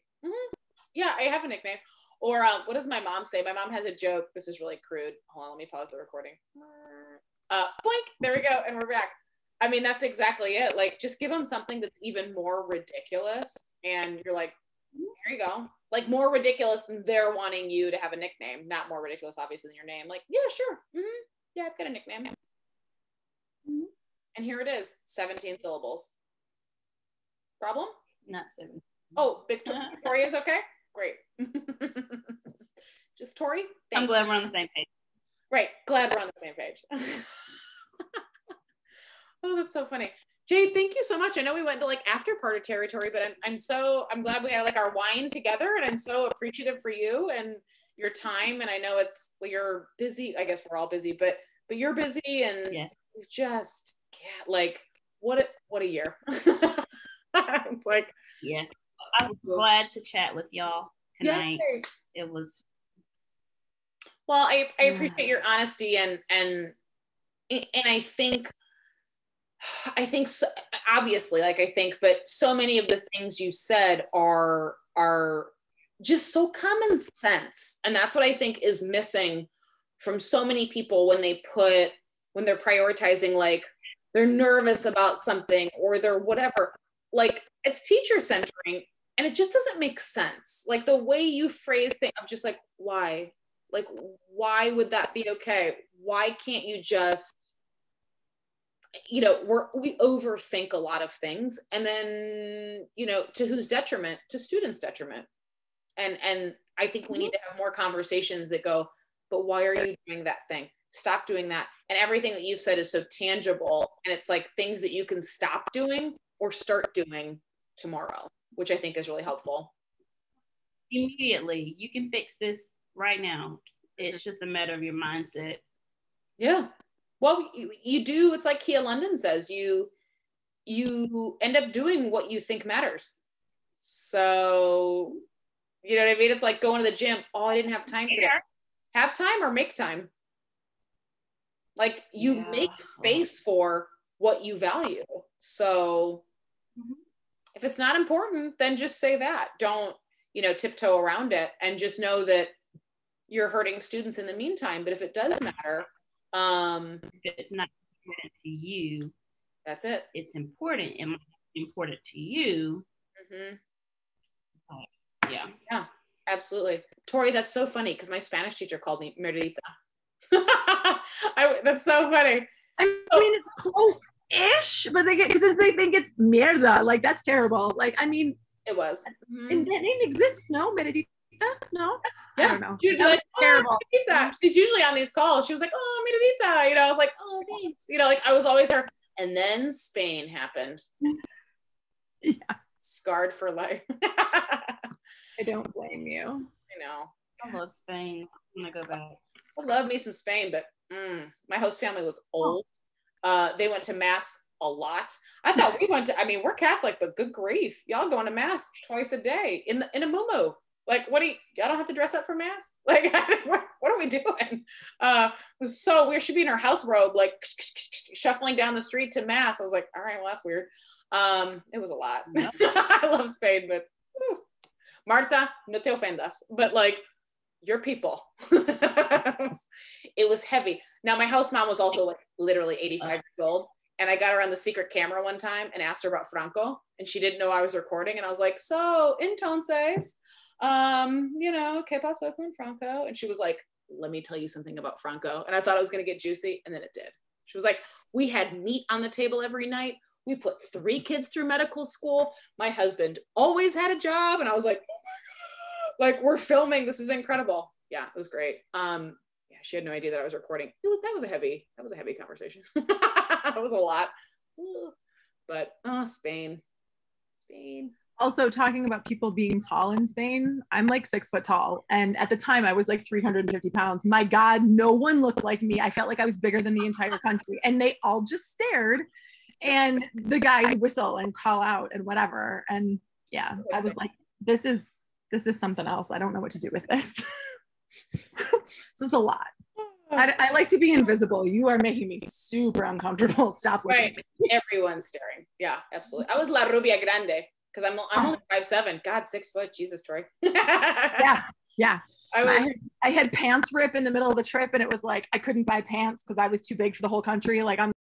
Yeah, I have a nickname. Or what does my mom say? My mom has a joke. This is really crude. Hold on, let me pause the recording. Boink, there we go, and we're back. I mean, that's exactly it. Like, just give them something that's even more ridiculous, and you're like, there you go. like more ridiculous than they're wanting you to have a nickname, not more ridiculous, obviously, than your name. Like, yeah, sure. Mm-hmm. Yeah, I've got a nickname. Mm-hmm. And here it is, 17 syllables. Problem? Not 7. Oh, Victoria's okay? Great. Just Tori? Thanks. I'm glad we're on the same page. Right. Glad we're on the same page. Oh, that's so funny. Jade, thank you so much. I know we went to like after party territory, but I'm glad we had like our wine together, and I'm so appreciative for you and your time. And I know you're busy. I guess we're all busy, but you're busy, and yes. Just like what a year. It's like, yes, I was glad to chat with y'all tonight. Yay. It was. Well, I appreciate your honesty and I think so, obviously, like but so many of the things you said are just so common sense. And that's what I think is missing from so many people when they're prioritizing, like they're nervous about something or they're whatever, like it's teacher centering and it just doesn't make sense. Like the way you phrase things, I'm just like, why? Like, why would that be okay? Why can't you just, we overthink a lot of things, and then, to whose detriment? To students' detriment. And I think we need to have more conversations that go, but why are you doing that thing? Stop doing that. And everything that you've said is so tangible, and it's like things that you can stop doing or start doing tomorrow, which I think is really helpful. Immediately, you can fix this right now. It's just a matter of your mindset. Yeah. Well, you do. It's like Kia London says, you end up doing what you think matters. So, you know what I mean? It's like going to the gym. Oh, I didn't have time today. Have time or make time. Like you make space for what you value. So if it's not important, then just say that. Don't, tiptoe around it, and just know that you're hurting students in the meantime. But if it does matter, if it's not important to you, that's it. It's important. It might be important to you. Yeah, absolutely. Tori, that's so funny because my Spanish teacher called me Merdita. That's so funny. I mean, it's close-ish, but because they think it's mierda. Like, that's terrible. Like, I mean, it was. And that name exists, no? Merdita? No? Yeah. I don't know. She'd be like, terrible. Merdita. She's usually on these calls. She was like, oh, Merdita. I was like, oh, thanks. Like I was always her. And then Spain happened. Yeah. Scarred for life. I don't blame you. I know. I love Spain. I'm going to go back. I love me some Spain, but my host family was old. They went to mass a lot. I thought we went to, we're Catholic, but good grief. Y'all going to mass twice a day in a muumuu. Like, y'all don't have to dress up for mass? Like, what are we doing? It was so weird. She'd be in her house robe, like shuffling down the street to mass. I was like, all right, well, that's weird. It was a lot. Yeah. I love Spain, but Marta, no te ofendas. But like, your people. It was heavy. Now, my house mom was also like literally 85 years old. And I got her on the secret camera one time and asked her about Franco. And she didn't know I was recording. And I was like, so, entonces, ¿qué pasó con Franco? And she was like, let me tell you something about Franco. And I thought it was going to get juicy. And then it did. She was like, we had meat on the table every night. We put 3 kids through medical school. My husband always had a job. And I was like, oh my God, like we're filming. This is incredible. Yeah, it was great. Yeah, she had no idea that I was recording. That was a heavy conversation. That was a lot. But Spain. Also, talking about people being tall in Spain, I'm like 6 foot tall. And at the time I was like 350 pounds. My God, no one looked like me. I felt like I was bigger than the entire country. And they all just stared. And the guys whistle and call out and whatever. And yeah, I was like, this is something else. I don't know what to do with this. This is a lot. I like to be invisible. You are making me super uncomfortable. Stop looking. Right. Everyone's staring. Yeah, absolutely. I was La Rubia Grande because I'm only 5'7". God, 6 foot. Jesus, Troy. Yeah. I had pants rip in the middle of the trip, and it was like I couldn't buy pants because I was too big for the whole country. Like